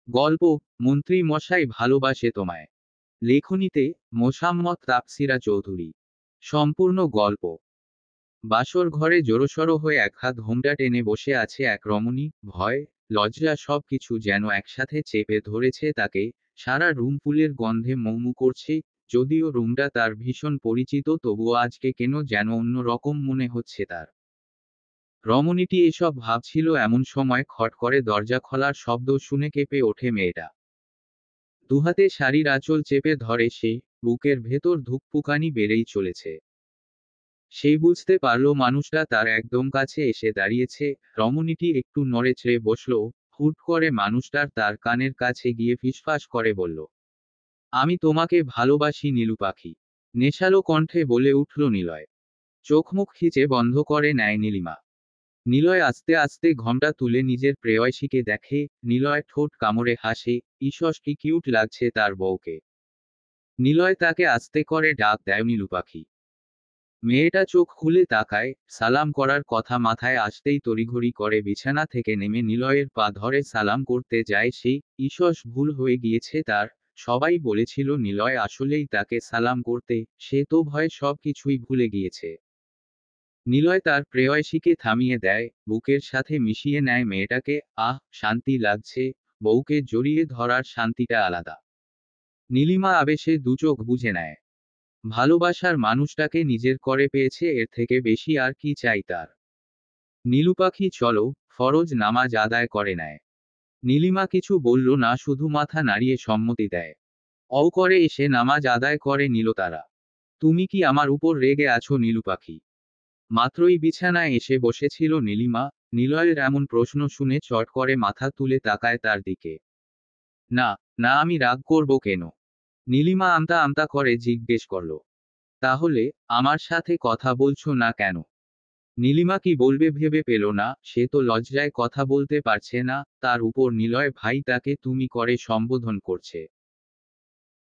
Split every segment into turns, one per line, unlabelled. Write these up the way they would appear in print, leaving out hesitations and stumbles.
গল্প মন্ত্রী মশাই ভালোবাসে তোমায়। লেখনীতে মোসাম্মত তাপসিরা চৌধুরী। সম্পূর্ণ গল্প। বাসর ঘরে জোড়সড় হয়ে এক হাত ঘোমটা টেনে বসে আছে এক রমণী। ভয়, লজ্জা সবকিছু যেন একসাথে চেপে ধরেছে তাকে। সারা রুম ফুলের গন্ধে মৌমু করছে। যদিও রুমটা তার ভীষণ পরিচিত, তবুও আজকে কেন যেন অন্য রকম মনে হচ্ছে তার। রমণীটি এসব ভাবছিল এমন সময় খট করে দরজা খোলার শব্দ শুনে কেঁপে ওঠে মেয়েটা। দুহাতে শাড়ির আঁচল চেপে ধরে সে। বুকের ভেতর ধুকপুকানি বেড়েই চলেছে। সেই বুঝতে পারল মানুষটা তার একদম কাছে এসে দাঁড়িয়েছে। রমণীটি একটু নড়েচড়ে বসল। হুট করে মানুষটার তার কানের কাছে গিয়ে ফিসফাস করে বলল, আমি তোমাকে ভালোবাসি নীলু পাখি। নেশালো কণ্ঠে বলে উঠল নিলয়। চোখ মুখ খিচে বন্ধ করে নেয় নীলিমা। নিলয় আস্তে আস্তে ঘোমটা তুলে নিজের প্রেয়সীকে দেখে। নিলয় ঠোঁট কামড়ে হাসে। ইসস কি কিউট লাগছে তার বউকে। নিলয় তাকে আস্তে করে ডাক দেয় নীলু পাখি। মেয়েটা চোখ খুলে তাকায়। সালাম করার কথা মাথায় আসতেই তড়িঘড়ি করে বিছানা থেকে নেমে নিলয়ের পা ধরে সালাম করতে যায় সে। ইসস ভুল হয়ে গিয়েছে তার। সবাই বলেছিল নিলয় আসলেই তাকে সালাম করতে, সে তো ভয়ে সব কিছুই ভুলে গিয়েছে। নিলয় তার প্রেয়সীকে থামিয়ে দেয়, বুকের সাথে মিশিয়ে নেয় মেয়েটাকে। আহ, শান্তি লাগছে। বউকে জড়িয়ে ধরার শান্তিটা আলাদা। নীলিমা আবেশে দুচোখ বুজে নেয়। ভালোবাসার মানুষটাকে নিজের করে পেয়েছে, এর থেকে বেশি আর কি চাই তার। নীলু পাখি চলো, ফরজ নামাজ আদায় করে নেয়। নীলিমা কিছু বলল না, শুধু মাথা নাড়িয়ে সম্মতি দেয়। করে এসে নামাজ আদায় করে নিল তারা। তুমি কি আমার উপর রেগে আছো নীলু পাখি? মাত্রই বিছানায় এসে বসেছিল নীলিমা। নিলয়ের এমন প্রশ্ন শুনে চট করে মাথা তুলে তাকায় তার দিকে। না, না, আমি রাগ করব কেন? নীলিমা আমতা আমতা করে জিজ্ঞেস করল। তাহলে আমার সাথে কথা বলছো না কেন? নীলিমা কি বলবে ভেবে পেল না, সে তো লজ্জায় কথা বলতে পারছে না, তার উপর নিলয় ভাই তাকে তুমি করে সম্বোধন করছে।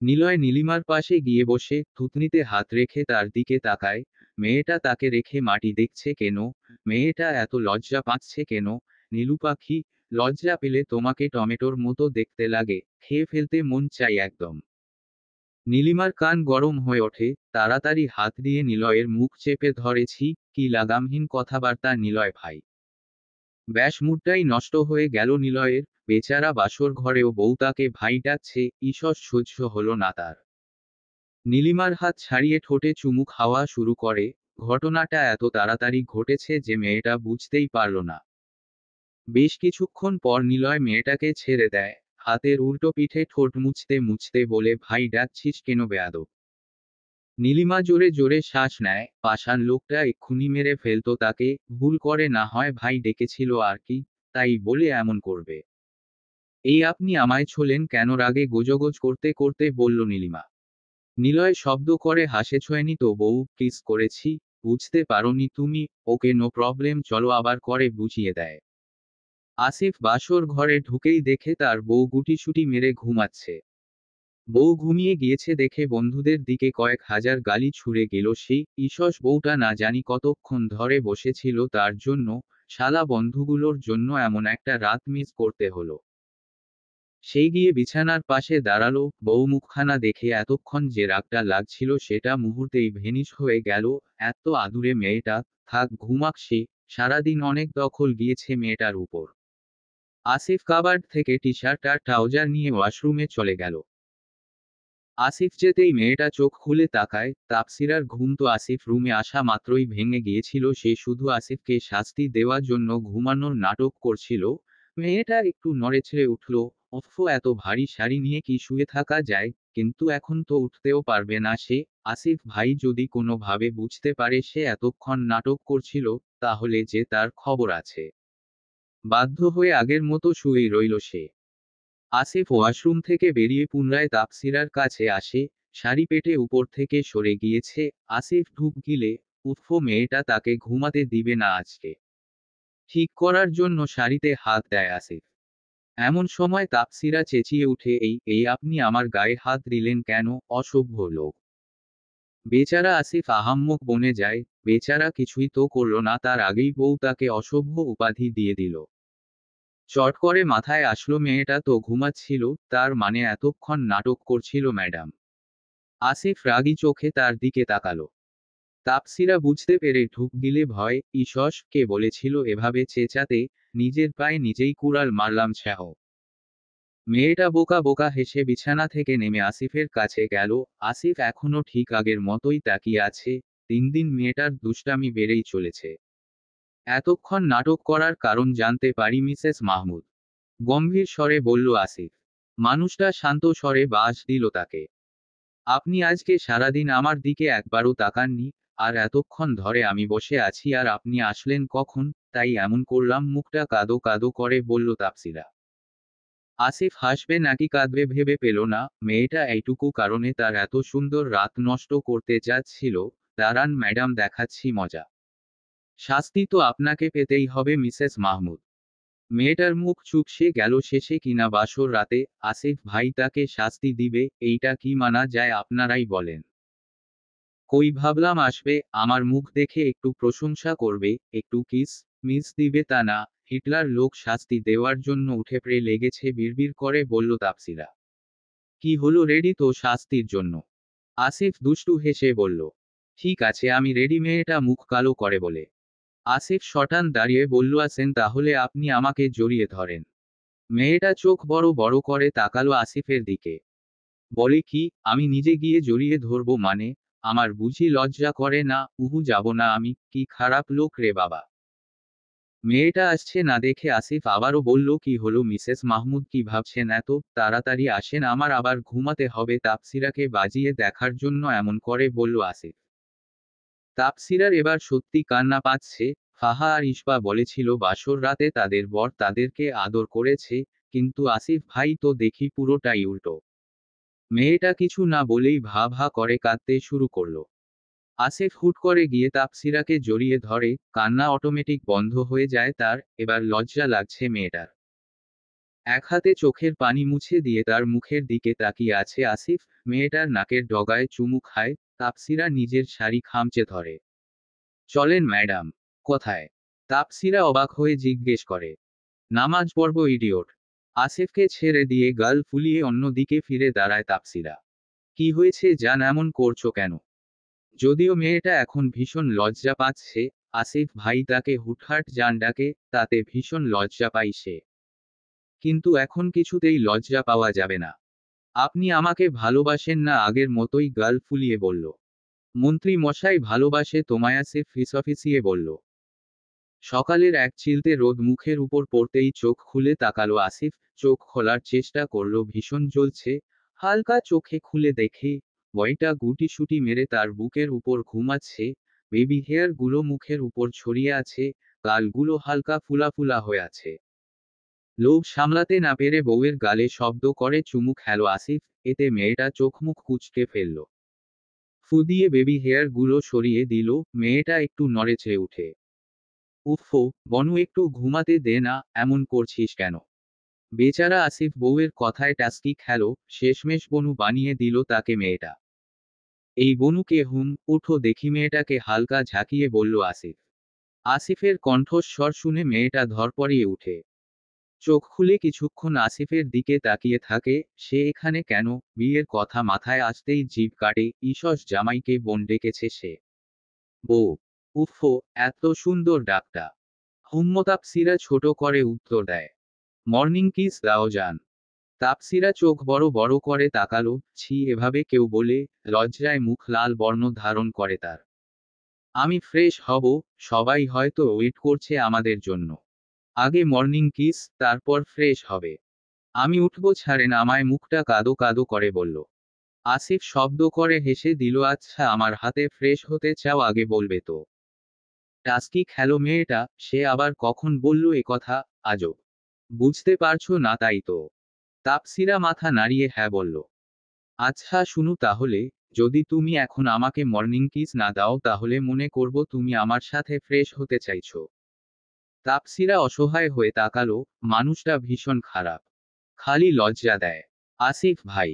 নিলয় নীলিমার পাশে গিয়ে বসে থুতনিতে হাত রেখে তার দিকে তাকায়। মেয়েটা তাকে রেখে মাটি দেখছে কেন? মেয়েটা এত লজ্জা পাচ্ছে কেন? নীলু পাখি, লজ্জা পেলে তোমাকে টমেটোর মতো দেখতে লাগে, খেয়ে ফেলতে মন চাই একদম। নীলিমার কান গরম হয়ে ওঠে। তাড়াতাড়ি হাত দিয়ে নিলয়ের মুখ চেপে ধরেছি। কি লাগামহীন কথাবার্তা নিলয় ভাই। ব্যাস মুডটাই নষ্ট হয়ে গেল নিলয়ের। বেচারা বাসর ঘরেও বউ তাকে ভাই ডাকছে, ঈষৎ সহ্য হলো না তার। নীলিমার হাত ছাড়িয়ে ঠোঁটে চুমু খাওয়া শুরু করে। ঘটনাটা এত তাড়াতাড়ি ঘটেছে যে মেয়েটা বুঝতেই পারল না। বেশ কিছুক্ষণ পর নিলয় মেয়েটাকে ছেড়ে দেয়। হাতের উল্টো পিঠে ঠোঁট মুছতে মুছতে বলে, ভাই ডাকছিস কেন বেয়াদব? নীলিমা জোরে জোরে শ্বাস নেয়। পাষাণ লোকটা এক্ষুনি মেরে ফেলতো তাকে। ভুল করে না হয় ভাই ডেকেছিল আর কি, তাই বলে এমন করবে? এই আপনি আমায় ছোলেন কেন? রাগে গোজগোজ করতে করতে বলল নীলিমা। নিলয় শব্দ করে হাসে, ছোঁয়নি তো বউ, কিস করেছি। বুঝতে পারোনি তুমি? ওকে, নো প্রবলেম, চলো আবার করে বুঝিয়ে দেয়। আসিফ বাসর ঘরে ঢুকেই দেখে তার বউ গুটিসুটি মেরে ঘুমাচ্ছে। বউ ঘুমিয়ে গিয়েছে দেখে বন্ধুদের দিকে কয়েক হাজার গালি ছুড়ে গেল সে। ঈষৎ বউটা না জানি কতক্ষণ ধরে বসেছিল তার জন্য। শালা বন্ধুগুলোর জন্য এমন একটা রাত মিস করতে হলো। সেই গিয়ে বিছানার পাশে দাঁড়ালো। বউ মুখখানা দেখে এতক্ষণ যে রাগটা লাগছিল সেটা মুহূর্তেই ভেনিশ হয়ে গেল। এত আদুরে মেয়েটা, থাক ঘুমাক সে। সারাদিন অনেক দখল গিয়েছে মেয়েটার উপর। আসিফ কাবার্ড থেকে টি শার্ট আর ট্রাউজার নিয়ে ওয়াশরুমে চলে গেল। আসিফ যেতেই মেয়েটা চোখ খুলে তাকায়। তাপসিরার ঘুম তো আসিফ রুমে আসা মাত্রই ভেঙে গিয়েছিল। সে শুধু আসিফকে শাস্তি দেওয়ার জন্য ঘুমানোর নাটক করছিল। মেয়েটা একটু নড়েচড়ে উঠল। অফ, এত ভারী শাড়ি নিয়ে কি শুয়ে থাকা যায়? কিন্তু এখন তো উঠতেও পারবে না সে। আসিফ ভাই যদি কোনোভাবে বুঝতে পারে সে এতক্ষণ নাটক করছিল, তাহলে যে তার খবর আছে। বাধ্য হয়ে আগের মতো শুয়েই রইল সে। আসিফ ওয়াশরুম থেকে বেরিয়ে পুনরায় তাপসিরার কাছে আসে। শাড়ি পেটে উপর থেকে সরে গিয়েছে। আসিফ ঢুক গিলে, উফ, মেয়েটা তাকে ঘুমাতে দিবে না আজকে। ঠিক করার জন্য শাড়িতে হাত দেয় আসিফ। এমন সময় তাপসিরা চেঁচিয়ে উঠে, এই এই আপনি আমার গায়ে হাত দিলেন কেন, অসভ্য লোক! বেচারা আসিফ আহাম্মক বনে যায়। বেচারা কিছুই তো করল না, তার আগেই বউ তাকে অসভ্য উপাধি দিয়ে দিল। চট করে মাথায় আসলো মেয়েটা তো ঘুমাচ্ছিল, তার মানে এতক্ষণ নাটক করছিল ম্যাডাম। আসিফ রাগী চোখে তার দিকে তাকালো। তাপসিরা বুঝতে পেরে ঢুক গিলে ভয়, ঈষৎ কে বলেছিল এভাবে চেঁচাতে, নিজের পায়ে নিজেই কুড়াল মারলাম ছ্যাঃ। মেয়েটা বোকা বোকা হেসে বিছানা থেকে নেমে আসিফের কাছে গেল। আসিফ এখনো ঠিক আগের মতোই তাকিয়ে আছে। দিন দিন মেয়েটার দুষ্টামি বেড়েই চলেছে। এতক্ষণ নাটক করার কারণ জানতে পারি মিসেস মাহমুদ, গম্ভীর স্বরে বলল আসিফ। মানুষটা শান্ত স্বরে বাস দিল তাকে। আপনি আজকে সারাদিন আমার দিকে একবারও তাকাননি, আর এতক্ষণ ধরে আমি বসে আছি আর আপনি আসলেন কখন, তাই এমন করলাম। মুখটা কাদো কাদো করে বলল তাপসিরা। আসিফ হাসবে নাকি কাঁদবে ভেবে পেল না। মেয়েটা এইটুকু কারণে তার এত সুন্দর রাত নষ্ট করতে যাচ্ছিল। দাঁড়ান ম্যাডাম, দেখাচ্ছি মজা। শাস্তি তো আপনাকে পেতেই হবে মিসেস মাহমুদ। মেয়েটার মুখ চুপসে গেল। শেষে কিনা বাসর রাতে আসিফ ভাই তাকে শাস্তি দিবে, এইটা কি মানা যায় আপনারাই বলেন। কই ভাবলাম আসবে, আমার মুখ দেখে একটু প্রশংসা করবে, একটু কিস মিস দিবে, তা না। হিটলার লোক শাস্তি দেওয়ার জন্য উঠে পড়ে লেগেছে, বিড়বিড় করে বলল তাপসিরা। কি হলো, রেডি তো শাস্তির জন্য? আসিফ দুষ্টু হেসে বলল। ঠিক আছে, আমি রেডি। মেয়েটা মুখ কালো করে বলে। আসিফ শটান দাঁড়িয়ে বলল, আছেন তাহলে আপনি আমাকে জড়িয়ে ধরেন। মেয়েটা চোখ বড় বড় করে তাকালো আসিফের দিকে। বলে কি, আমি নিজে গিয়ে জড়িয়ে ধরবো মানে? আমার বুঝি লজ্জা করে না? উহু, যাব না আমি, কি খারাপ লোক রে বাবা। মেয়েটা আসছে না দেখে আসিফ আবারও বলল, কি হলো মিসেস মাহমুদ, কি ভাবছেন? এত তাড়াতাড়ি আসেন, আমার আবার ঘুমাতে হবে। তাপসিরাকে বাজিয়ে দেখার জন্য এমন করে বলল আসিফ। তাপসিরার এবার সত্যি কান্না পাচ্ছে। ফাহা আর ইশপা বলেছিল বাসর রাতে তাদের বর তাদেরকে আদর করেছে, কিন্তু আসিফ ভাই তো দেখি পুরোটাই উল্টো। মেয়েটা কিছু না বলেই ভা ভা করে কাঁদতে শুরু করলো। আসিফ হুট করে গিয়ে তাপসিরাকে জড়িয়ে ধরে, কান্না অটোমেটিক বন্ধ হয়ে যায় তার। এবার লজ্জা লাগছে মেয়েটার। এক হাতে চোখের পানি মুছে দিয়ে তার মুখের দিকে তাকিয়ে আছে আসিফ। মেয়েটার নাকের ডগায় চুমু খায়। তাপসিরা নিজের শাড়ি খামচে ধরে। চলেন ম্যাডাম। কোথায়? তাপসিরা অবাক হয়ে জিজ্ঞেস করে। নামাজ পড়ব ইডিওট। আসিফকে ছেড়ে দিয়ে গাল ফুলিয়ে অন্য দিকে ফিরে দাঁড়ায় তাপসিরা। কি হয়েছে জান, এমন করছো কেন? যদিও মেয়েটা এখন ভীষণ লজ্জা পাচ্ছে, আসিফ ভাই তাকে হুটহাট জান ডাকে, তাতে ভীষণ লজ্জা পাই সে। কিন্তু এখন কিছুতেই লজ্জা পাওয়া যাবে না। আপনি আমাকে ভালোবাসেন না? আগের মতোই গাল ফুলিয়ে বলল। মন্ত্রী মশাই ভালোবাসে তোমায়, আসিফ ফিসফিসিয়ে বলল। সকালের এক চিলতে রোদ মুখের উপর পড়তেই চোখ খুলে তাকালো আসিফ। চোখ খোলার চেষ্টা করলো, ভীষণ জ্বলছে। হালকা চোখে খুলে দেখে বয়টা গুটিসুটি মেরে তার বুকের উপর ঘুমাচ্ছে। বেবি হেয়ার গুলো মুখের উপর ছড়িয়ে আছে, গালগুলো হালকা ফুলা ফুলা হয়ে আছে। লোভ সামলাতে না পেরে বউয়ের গালে শব্দ করে চুমু খেলো আসিফ। এতে মেয়েটা চোখ মুখ কুঁচকে ফেলল। ফু দিয়ে বেবি হেয়ার গুলো সরিয়ে দিল। মেয়েটা একটু নড়েচড়ে উঠে। উফো, বনু একটু ঘুমাতে দে না, এমন করছিস কেন? বেচারা আসিফ বউয়ের কথায় টাস্কি খেলো, শেষমেশ বনু বানিয়ে দিল তাকে মেয়েটা। এই বনুকে হুম, উঠো দেখি। মেয়েটাকে হালকা ঝাঁকিয়ে বলল আসিফ। আসিফের কণ্ঠস্বর শুনে মেয়েটা ধরপড়িয়ে উঠে। চোখ খুলে কিছুক্ষণ আসিফের দিকে তাকিয়ে থাকে। সে এখানে কেন? বিয়ের কথা মাথায় আসতেই জিভ কাটে। ঈষৎ জামাইকে বোন ডেকেছে সে। বউ। উফো, এত সুন্দর ডাকটা। তাপসিরা ছোট করে উত্তর দেয়। মর্নিং কিস দাও জান। তাপসিরা চোখ বড় বড় করে তাকালো। ছি, এভাবে কেউ বলে? লজ্জায় মুখ লাল বর্ণ ধারণ করে তার। আমি ফ্রেশ হব, সবাই হয়তো ওয়েট করছে আমাদের জন্য। আগে মর্নিং কিস, তারপর ফ্রেশ হবে। আমি উঠবো, ছাড়েন আমায়। মুখটা কাদো কাদো করে বলল। আসিফ শব্দ করে হেসে দিল। আচ্ছা, আমার হাতে ফ্রেশ হতে চাও? আগে বলবে তো। টাস্কি খেলো মেয়েটা। সে আবার কখন বলল এ কথা? আজব। বুঝতে পারছো না তাই তো? তাপসিরা মাথা নাড়িয়ে হ্যাঁ বলল। আচ্ছা শুনু তাহলে, যদি তুমি এখন আমাকে মর্নিং কিস না দাও তাহলে মনে করব তুমি আমার সাথে ফ্রেশ হতে চাইছো। তাপসিরা অসহায় হয়ে তাকালো। মানুষটা ভীষণ খারাপ, খালি লজ্জা দেয়। আসিফ ভাই।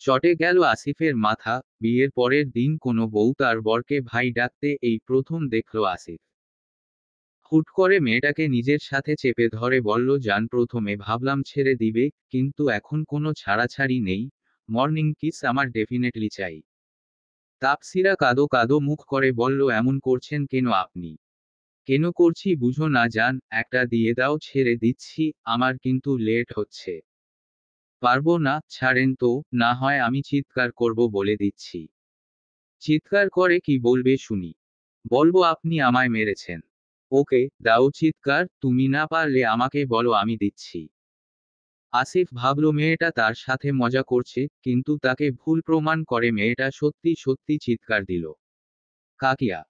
চটে গেল আসিফের মাথা। বিয়ের পরের দিন কোনো বউ তার বরকে ভাই ডাকতে এই প্রথম দেখল আসিফ। হুট করে মেয়েটাকে নিজের সাথে চেপে ধরে বলল, জান, প্রথমে ভাবলাম ছেড়ে দিবে, কিন্তু এখন কোনো ছাড়াছাড়ি নেই। মর্নিং কিস আমার ডেফিনেটলি চাই। তাপসিরা কাদো কাদো মুখ করে বলল, এমন করছেন কেন আপনি? কেন করছি বুঝো না জান, একটা দিয়ে দাও, ছেড়ে দিচ্ছি। আমার কিন্তু লেট হচ্ছে। পারবো না, ছাড়েন তো, না হয় আমি চিৎকার করব বলে দিচ্ছি। চিৎকার করে কি বলবে শুনি? বলবো আপনি আমায় মেরেছেন। ওকে, দাও চিৎকার, তুমি না পারলে আমাকে বলো, আমি দিচ্ছি। আসিফ ভাবল মেয়েটা তার সাথে মজা করছে, কিন্তু তাকে ভুল প্রমাণ করে মেয়েটা সত্যি সত্যি চিৎকার দিল। কাকিয়া।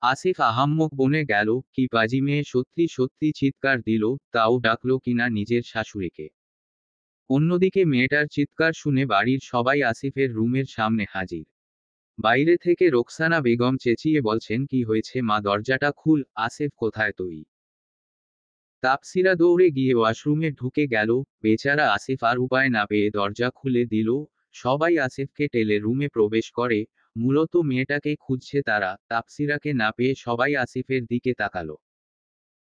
আসিফ আহাম্মক বনে গেল, কি পাজি মেয়ে সত্যি সত্যি চিৎকার দিল, তাও ডাকলো কিনা নিজের শাশুড়িকে। অন্যদিকে মেয়েটার চিৎকার শুনে বাড়ির সবাই আসিফের রুমের সামনে হাজির। বাইরে থেকে রোকসানা বেগম চেঁচিয়ে বলছেন, কি হয়েছে মা, দরজাটা খুল, আসিফ কোথায় তুই? তাপসিরা দৌড়ে গিয়ে ওয়াশরুমে ঢুকে গেল। বেচারা আসিফ আর উপায় না পেয়ে দরজা খুলে দিল। সবাই আসিফকে টেলে রুমে প্রবেশ করে। মূলত মেয়েটাকে খুঁজছে তারা, তাপসিরাকে না পেয়ে সবাই আসিফের দিকে তাকালো।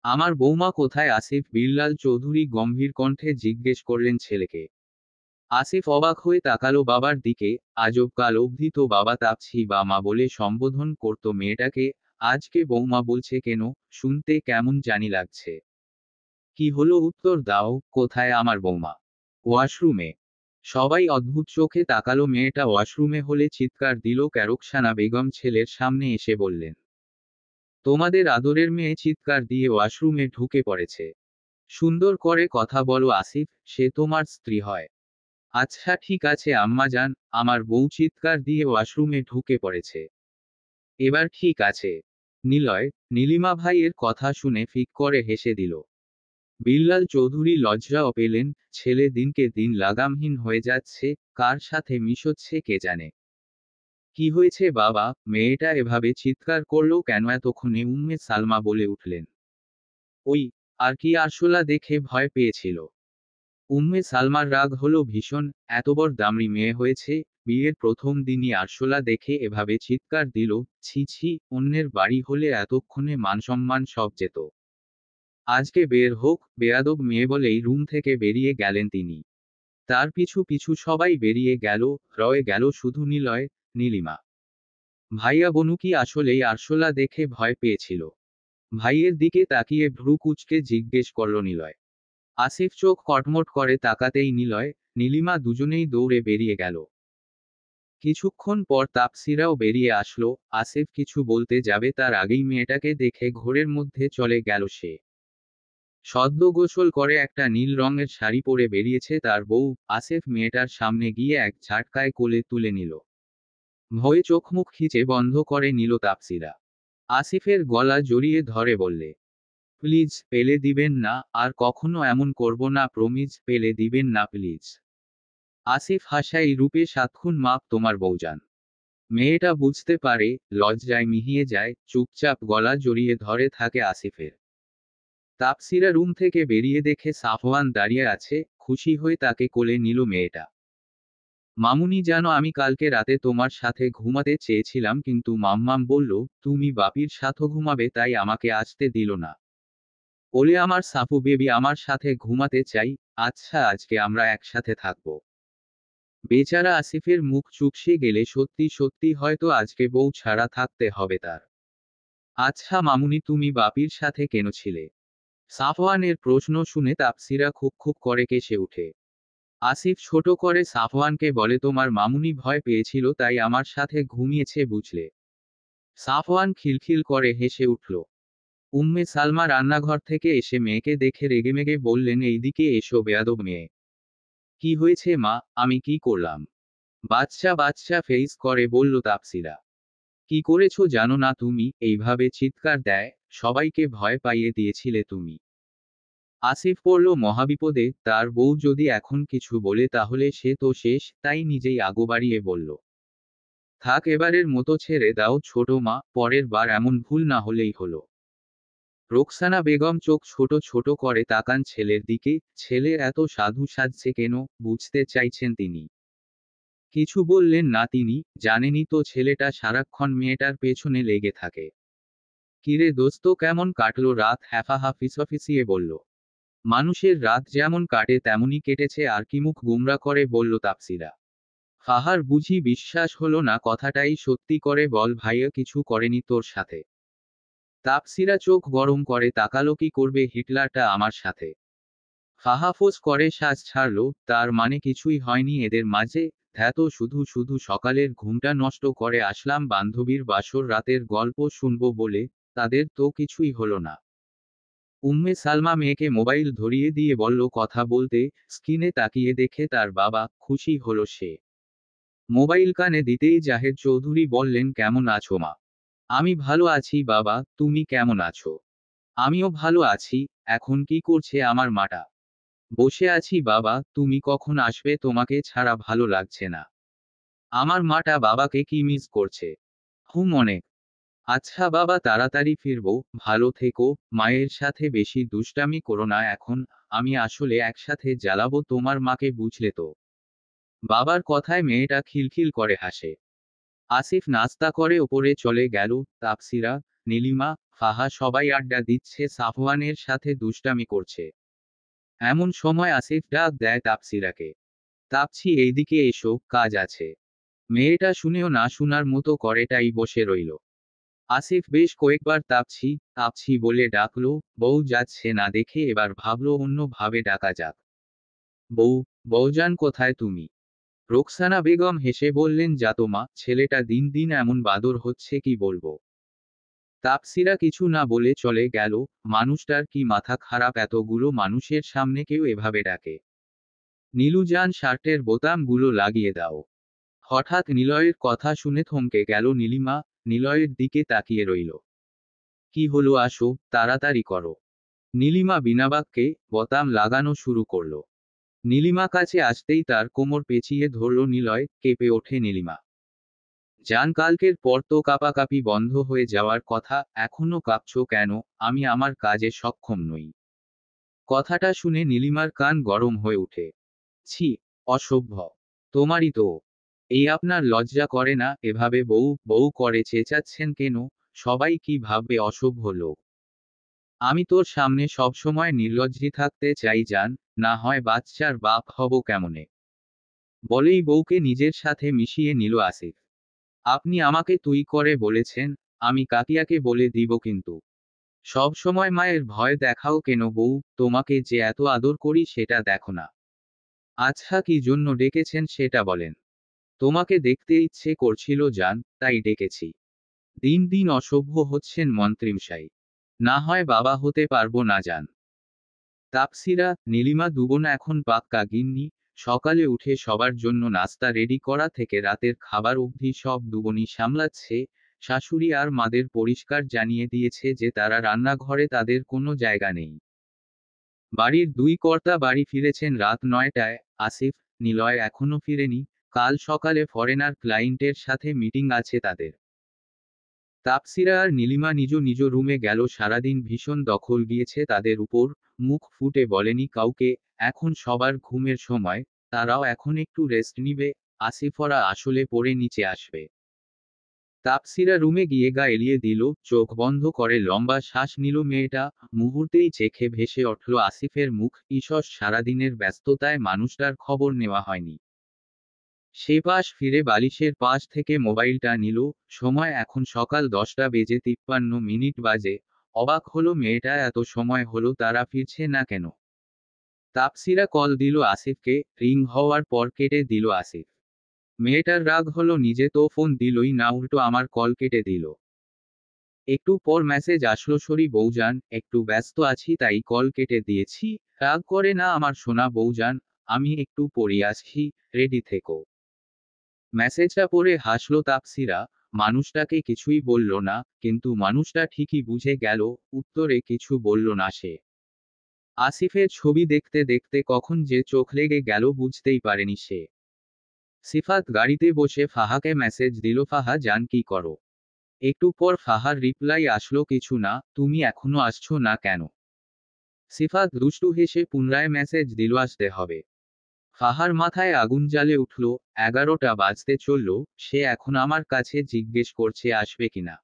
আমার বৌমা কোথায়? আসিফ বিল্লাল চৌধুরী গম্ভীর কণ্ঠে জিজ্ঞেস করলেন ছেলেকে। আসিফ অবাক হয়ে তাকালো বাবার দিকে। আজব, কাল অবধি তো বাবা তাপসি বা মা বলে সম্বোধন করত মেয়েটাকে। আজকে বৌমা বলছে কেন? শুনতে কেমন জানি লাগছে। কি হলো, উত্তর দাও, কোথায় আমার বৌমা? ওয়াশরুমে। সবাই অদ্ভুত চোখে তাকালো। মেয়েটা ওয়াশরুমে হলে চিৎকার দিল। রোকসানা বেগম ছেলের সামনে এসে বললেন, তোমাদের আদরের মেয়ে চিৎকার দিয়ে ওয়াশরুমে ঢুকে পড়েছে। সুন্দর করে কথা বলো আসিফ, সে তোমার স্ত্রী হয়। আচ্ছা ঠিক আছে আম্মাজান, আমার বউ চিৎকার দিয়ে ওয়াশরুমে ঢুকে পড়েছে। এবার ঠিক আছে। নিলয়, নীলিমা ভাইয়ের কথা শুনে ফিক করে হেসে দিল। বিল্লাল চৌধুরী লজ্জাও পেলেন। ছেলে দিনকে দিন লাগামহীন হয়ে যাচ্ছে, কার সাথে মিশচ্ছে কে জানে। কি হয়েছে বাবা, মেয়েটা এভাবে চিৎকার করলো কেন? এতক্ষণে উম্মে সালমা বলে উঠলেন। ওই, আর কি, আরশোলা দেখে ভয় পেয়েছিল। উম্মে সালমার রাগ হলো ভীষণ। এত বড় দামড়ি মেয়ে হয়েছে, বিয়ের প্রথম দিনই আরশোলা দেখে এভাবে চিৎকার দিল। ছি ছি, অন্যের বাড়ি হলে এতক্ষণে মানসম্মান সব যেত। আজকে বের হোক, বেয়াদব মেয়ে, বলেই রুম থেকে বেরিয়ে গেলেন তিনি। তার পিছু পিছু সবাই বেরিয়ে গেল। রয়ে গেল শুধু নিলয়, নীলিমা। ভাইয়া বনু কি আসলেই আরশোলা দেখে ভয় পেয়েছিল? ভাইয়ের দিকে তাকিয়ে ভ্রু কুঁচকে জিজ্ঞেস করল নিলয়। আসিফ চোখ কটমট করে তাকাতেই নিলয়, নীলিমা দুজনেই দৌড়ে বেরিয়ে গেল। কিছুক্ষণ পর তাপসিরাও বেরিয়ে আসলো। আসিফ কিছু বলতে যাবে তার আগেই মেয়েটাকে দেখে ঘোরের মধ্যে চলে গেল সে। সদ্য গোসল করে একটা নীল রঙের শাড়ি পরে বেরিয়েছে তার বউ। আসিফ মেয়েটার সামনে গিয়ে এক ঝাটকায় কোলে তুলে নিল। ভয়ে চোখ মুখ খিচে বন্ধ করে নিল তাপসিরা। আসিফের গলা জড়িয়ে ধরে বললে, প্লিজ, পেলে দিবেন না, আর কখনো এমন করব না, প্রমিজ, পেলে দিবেন না প্লিজ। আসিফ হাসাই রূপে, সাতক্ষণ মাপ তোমার বউজান। মেয়েটা বুঝতে পারে, লজ্জায় মিহিয়ে যায়, চুপচাপ গলা জড়িয়ে ধরে থাকে আসিফের। তাপসিরা রুম থেকে বেরিয়ে দেখে সাফওয়ান দাঁড়িয়ে আছে, খুশি হয়ে তাকে কোলে নিল মেয়েটা। মামুনি জানো, আমি কালকে রাতে তোমার সাথে ঘুমাতে চেয়েছিলাম, কিন্তু মাম্মাম বলল তুমি বাপির সাথে ঘুমাবে, তাই আমাকে আসতে দিল না। ওলে আমার সাফু বেবি, আমার সাথে ঘুমাতে চাই। আচ্ছা, আজকে আমরা একসাথে থাকবো। বেচারা আসিফের মুখ চুপসে গেলে সত্যি সত্যি হয়তো আজকে বউ ছাড়া থাকতে হবে তার। আচ্ছা মামুনি, তুমি বাপির সাথে কেন ছিলে? সাফওয়ানের প্রশ্ন শুনে তাপসিরা খুব খুব করে কেসে উঠে। আসিফ ছোট করে সাফওয়ানকে বলে, তোমার মামুনি ভয় পেয়েছিল তাই আমার সাথে ঘুমিয়েছে বুঝলে। সাফওয়ান খিলখিল করে হেসে উঠল। উম্মে সালমা রান্নাঘর থেকে এসে মেয়েকে দেখে রেগেমেগে বললেন, এইদিকে এসো বেয়াদব মেয়ে। কি হয়েছে মা, আমি কি করলাম? বাচ্চা বাচ্চা ফেস করে বলল তাপসিরা। কি করেছো জানো না তুমি? এইভাবে চিৎকার দেয়, সবাইকে ভয় পাইয়ে দিয়েছিলে তুমি। আসিফ পড়ল মহাবিপদে, তার বউ যদি এখন কিছু বলে তাহলে সে তো শেষ, তাই নিজেই আগো বাড়িয়ে বলল, থাক, এবারের মতো ছেড়ে দাও ছোট মা, পরের বার এমন ভুল না হলেই হলো। রোকসানা বেগম চোখ ছোট ছোট করে তাকান ছেলের দিকে। ছেলে এত সাধু সাজছে কেন, বুঝতে চাইছেন তিনি। কিছু বললেন না তিনি, জানেনই তো ছেলেটা সারাক্ষণ মেয়েটার পেছনে লেগে থাকে। কিরে দোস্ত, কেমন কাটলো রাত? হ্যাফাহা ফিসফিসিয়ে বলল। মানুষের রাত যেমন কাটে তেমনই কেটেছে আর কি, মুখ গুমরা করে বলল তাপসিরা। ফাহার বুঝি বিশ্বাস হলো না কথাটাই, সত্যি করে বল ভাইয়া কিছু করেনি তোর সাথে? তাপসিরা চোখ গরম করে তাকালো। কি করবে হিটলারটা আমার সাথে? ফাহা ফোঁস করে শ্বাস ছাড়লো। তার মানে কিছুই হয়নি এদের মাঝে? ধ্যাত, শুধু শুধু সকালের ঘুমটা নষ্ট করে আসলাম বান্ধবীর বাসর রাতের গল্প শুনবো বলে, তাদের তো কিছুই হলো না। উম্মে সালমা মেয়েকে মোবাইল ধরিয়ে দিয়ে বলল কথা বলতে। স্ক্রিনে তাকিয়ে দেখে তার বাবা, খুশি হলো সে। মোবাইল কানে দিতেই জাহেদ চৌধুরী বললেন, কেমন আছো মা? আমি ভালো আছি বাবা, তুমি কেমন আছো? আমিও ভালো আছি। এখন কি করছে আমার মাটা? বসে আছি বাবা, তুমি কখন আসবে? তোমাকে ছাড়া ভালো লাগছে না। আমার মাটা বাবাকে কি মিস করছে? অনেক। আচ্ছা বাবা, তাড়াতাড়ি ফিরবো। ভালো থেকো। মায়ের সাথে বেশি দুষ্টামি করো না এখন। আমি আসলে একসাথে জ্বালাবো তোমার মাকে, বুঝলে তো? বাবার কথায় মেয়েটা খিলখিল করে হাসে। আসিফ নাস্তা করে ওপরে চলে গেল। তাপসিরা, নীলিমা, ফাহা সবাই আড্ডা দিচ্ছে, সাফওয়ানের সাথে দুষ্টামি করছে। এমন সময় আসিফ ডাক দেয় তাপসিরাকে। তাপছি, এইদিকে এসো, কাজ আছে। মেয়েটা শুনেও না শোনার মতো করেটাই বসে রইল। আসিফ বেশ কয়েকবার তাপছি তাপছি বলে ডাকলো। বউ যাচ্ছে না দেখে এবার ভাবলো অন্য ভাবে ডাকা যাক। বউ, বউজান কোথায় তুমি? রোকসানা বেগম হেসে বললেন, যাতো মা, ছেলেটা দিন দিন এমন বাদর হচ্ছে কি বলবো। তাপসিরা কিছু না বলে চলে গেল। মানুষটার কি মাথা খারাপ, এতগুলো মানুষের সামনে কেউ এভাবে ডাকে? নীলুজান, শার্টের বোতামগুলো লাগিয়ে দাও। হঠাৎ নিলয়ের কথা শুনে থমকে গেল নীলিমা। নিলয়ের দিকে তাকিয়ে রইল। কি হলো, আসো, তাড়াতাড়ি করো। নীলিমা বিনা বাক্যে বোতাম লাগানো শুরু করল। নীলিমা কাছে আসতেই তার কোমর পেঁচিয়ে ধরল নিলয়। কেঁপে ওঠে নীলিমা। জান, কালকের পর তো কাঁপাকাঁপি বন্ধ হয়ে যাওয়ার কথা, এখনো কাঁপছো কেন? আমি আমার কাজে সক্ষম নই। কথাটা শুনে নীলিমার কান গরম হয়ে ওঠে। ছি, অসভ্য। তোমারই তো। এই আপনার লজ্জা করে না? এভাবে বউ বউ করে চেঁচাচ্ছেন কেন? সবাই কি ভাববে? অসভ্য লোক। আমি তোর সামনে সবসময় নির্লজ্জি থাকতে চাই জান, না হয় বাচ্চার বাপ হব কেমনে? বলেই বউকে নিজের সাথে মিশিয়ে নিল আসিফ। আপনি আমাকে তুই করে বলেছেন, আমি কাকিয়াকে বলে দিব কিন্তু। সব সময় মায়ের ভয় দেখাও কেন বউ? তোমাকে যে এত আদর করি সেটা দেখো না। আচ্ছা, কি জন্য ডেকেছেন সেটা বলেন। তোমাকে দেখতে ইচ্ছে করছিল জান, তাই ডেকেছি। দিন দিন অসভ্য হচ্ছেন মন্ত্রীমশাই। না হয় বাবা হতে পারবো না জান। তাপসিরা, নীলিমা দুবোন এখন পাক্কা গিন্নি। সকালে উঠে সবার জন্য নাস্তা রেডি করা থেকে রাতের খাবার অবধি সব দুবোনই সামলাচ্ছে। শাশুড়ি আর মাদের পরিষ্কার জানিয়ে দিয়েছে যে তারা রান্নাঘরে তাদের কোনো জায়গা নেই। বাড়ির দুই কর্তা বাড়ি ফিরেছেন রাত 9টায়। আসিফ, নিলয় এখনো ফিরেনি। কাল সকালে ফরেনার ক্লায়েন্টের সাথে মিটিং আছে তাদের। তাপসিরা আর নীলিমা নিজ নিজ রুমে গেল। সারাদিন ভীষণ দখল গিয়েছে তাদের উপর। মুখ ফুটে বলেনি কাউকে। এখন সবার ঘুমের সময়। তারাও এখন একটু রেস্ট নিবে। আসিফরা আসলে পড়ে নিচে আসবে। তাপসিরা রুমে গিয়ে গা এলিয়ে দিল, চোখ বন্ধ করে লম্বা শ্বাস নিল মেয়েটা। মুহূর্তেই চোখে ভেসে উঠল আসিফের মুখ। ঈষৎ সারাদিনের ব্যস্ততায় মানুষটার খবর নেওয়া হয়নি। সে পাশ ফিরে বালিশের পাশ থেকে মোবাইলটা নিল। সময় এখন সকাল 10টা বেজে 53 মিনিট বাজে। অবাক হলো মেয়েটা, এত সময় হলো তারা ফিরছে না কেন? তাপসিরা কল দিল আসিফকে। রিং হওয়ার পর কেটে দিল আসিফ। মেয়েটার রাগ হলো, নিজে তো ফোন দিলই না, উল্টো আমার কল কেটে দিল। একটু পর মেসেজ আসলো, সরি বউজান, একটু ব্যস্ত আছি তাই কল কেটে দিয়েছি। রাগ করে না আমার সোনা বউজান, আমি একটু পরে আসছি, রেডি থেকো। মেসেজটা পড়ে হাসল তাপসিরা। মানুষটাকে কিছুই বলল না, কিন্তু মানুষটা ঠিকই বুঝে গেল। উত্তরে কিছু বলল না সে। আসিফের ছবি দেখতে দেখতে কখন যে চোখ লেগে গেল বুঝতেই পারেনি সে। সিফাত গাড়িতে বসে ফাহাকে মেসেজ দিল, ফাহা জান কি করো? একটু পর ফাহার রিপ্লাই আসলো, কিছু না, তুমি এখনো আসছো না কেন? সিফাত দুষ্টু হেসে পুনরায় মেসেজ দিল, আসতে হবে। ফাহার মাথায় আগুন জ্বালে উঠল। 11টা বাজতে চলল। সে এখন আমার কাছে জিজ্ঞেস করছে আসবে কিনা।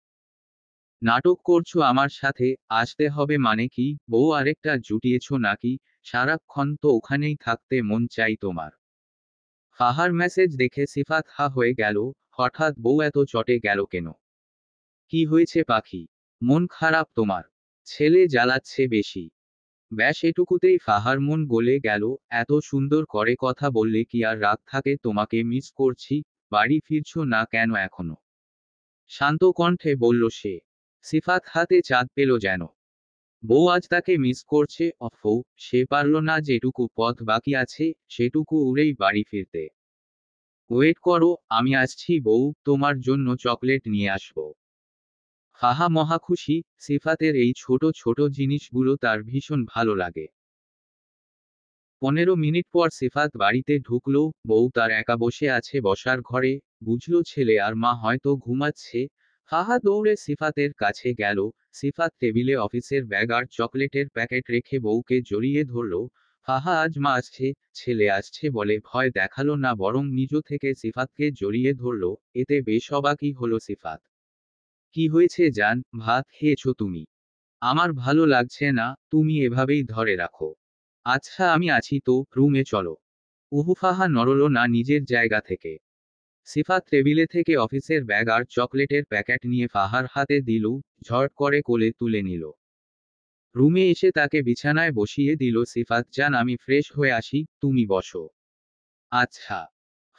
নাটক করছো আমার সাথে, আসতে হবে মানে কি? বউ আরেকটা জুটিয়েছো নাকি? সারাক্ষণ তো ওখানেই থাকতে মন চাই তোমার। ফাহার মেসেজ দেখে সিফাত হা হয়ে গেল। হঠাৎ বউ এত চটে গেল কেন? কি হয়েছে পাখি? মন খারাপ তোমার? ছেলে জ্বালাচ্ছে বেশি? ব্যাস এটুকুতেই ফাহার মন গলে গেল। এত সুন্দর করে কথা বললে কি আর রাগ থাকে? তোমাকে মিস করছি। বাড়ি ফিরছো না কেন এখনো? শান্ত কণ্ঠে বলল সে। সিফাত হাতে চাঁদ পেল যেন। বউ আজ তাকে মিস করছে। অফো, সে পারল না যেটুকু পথ বাকি আছে সেটুকু উড়েই বাড়ি ফিরতে। ওয়েট করো, আমি আসছি বউ, তোমার জন্য চকলেট নিয়ে আসবো। ফাহা মহা খুশি। সিফাতের এই ছোট ছোট জিনিসগুলো তার ভীষণ ভালো লাগে। 15 মিনিট পর সিফাত বাড়িতে ঢুকলো। বউ তার একা বসে আছে বসার ঘরে। বুঝলো ছেলে আর মা হয়তো ঘুমাচ্ছে। ফাহা দৌড়ে সিফাতের কাছে গেল। সিফাত টেবিলে অফিসের ব্যাগ আর চকলেটের প্যাকেট রেখে বউকে জড়িয়ে ধরল। ফাহা আজ মা আসছে, ছেলে আসছে বলে ভয় দেখালো না, বরং নিজ থেকে সিফাতকে জড়িয়ে ধরল। এতে বেশ অবাকই হলো সিফাত। কি হয়েছে জান, ভাত খেয়েছো তুমি? আমার ভালো লাগছে না, তুমি এভাবেই ধরে রাখো। আচ্ছা আমি আছি তো, রুমে চলো। উহুফাহা নড়ল না নিজের জায়গা থেকে। সিফাত টেবিলে থেকে অফিসের ব্যাগ আর চকলেটের প্যাকেট নিয়ে ফাহার হাতে দিল। ঝট করে কোলে তুলে নিল। রুমে এসে তাকে বিছানায় বসিয়ে দিল। সিফাত জান আমি ফ্রেশ হয়ে আসি, তুমি বসো। আচ্ছা।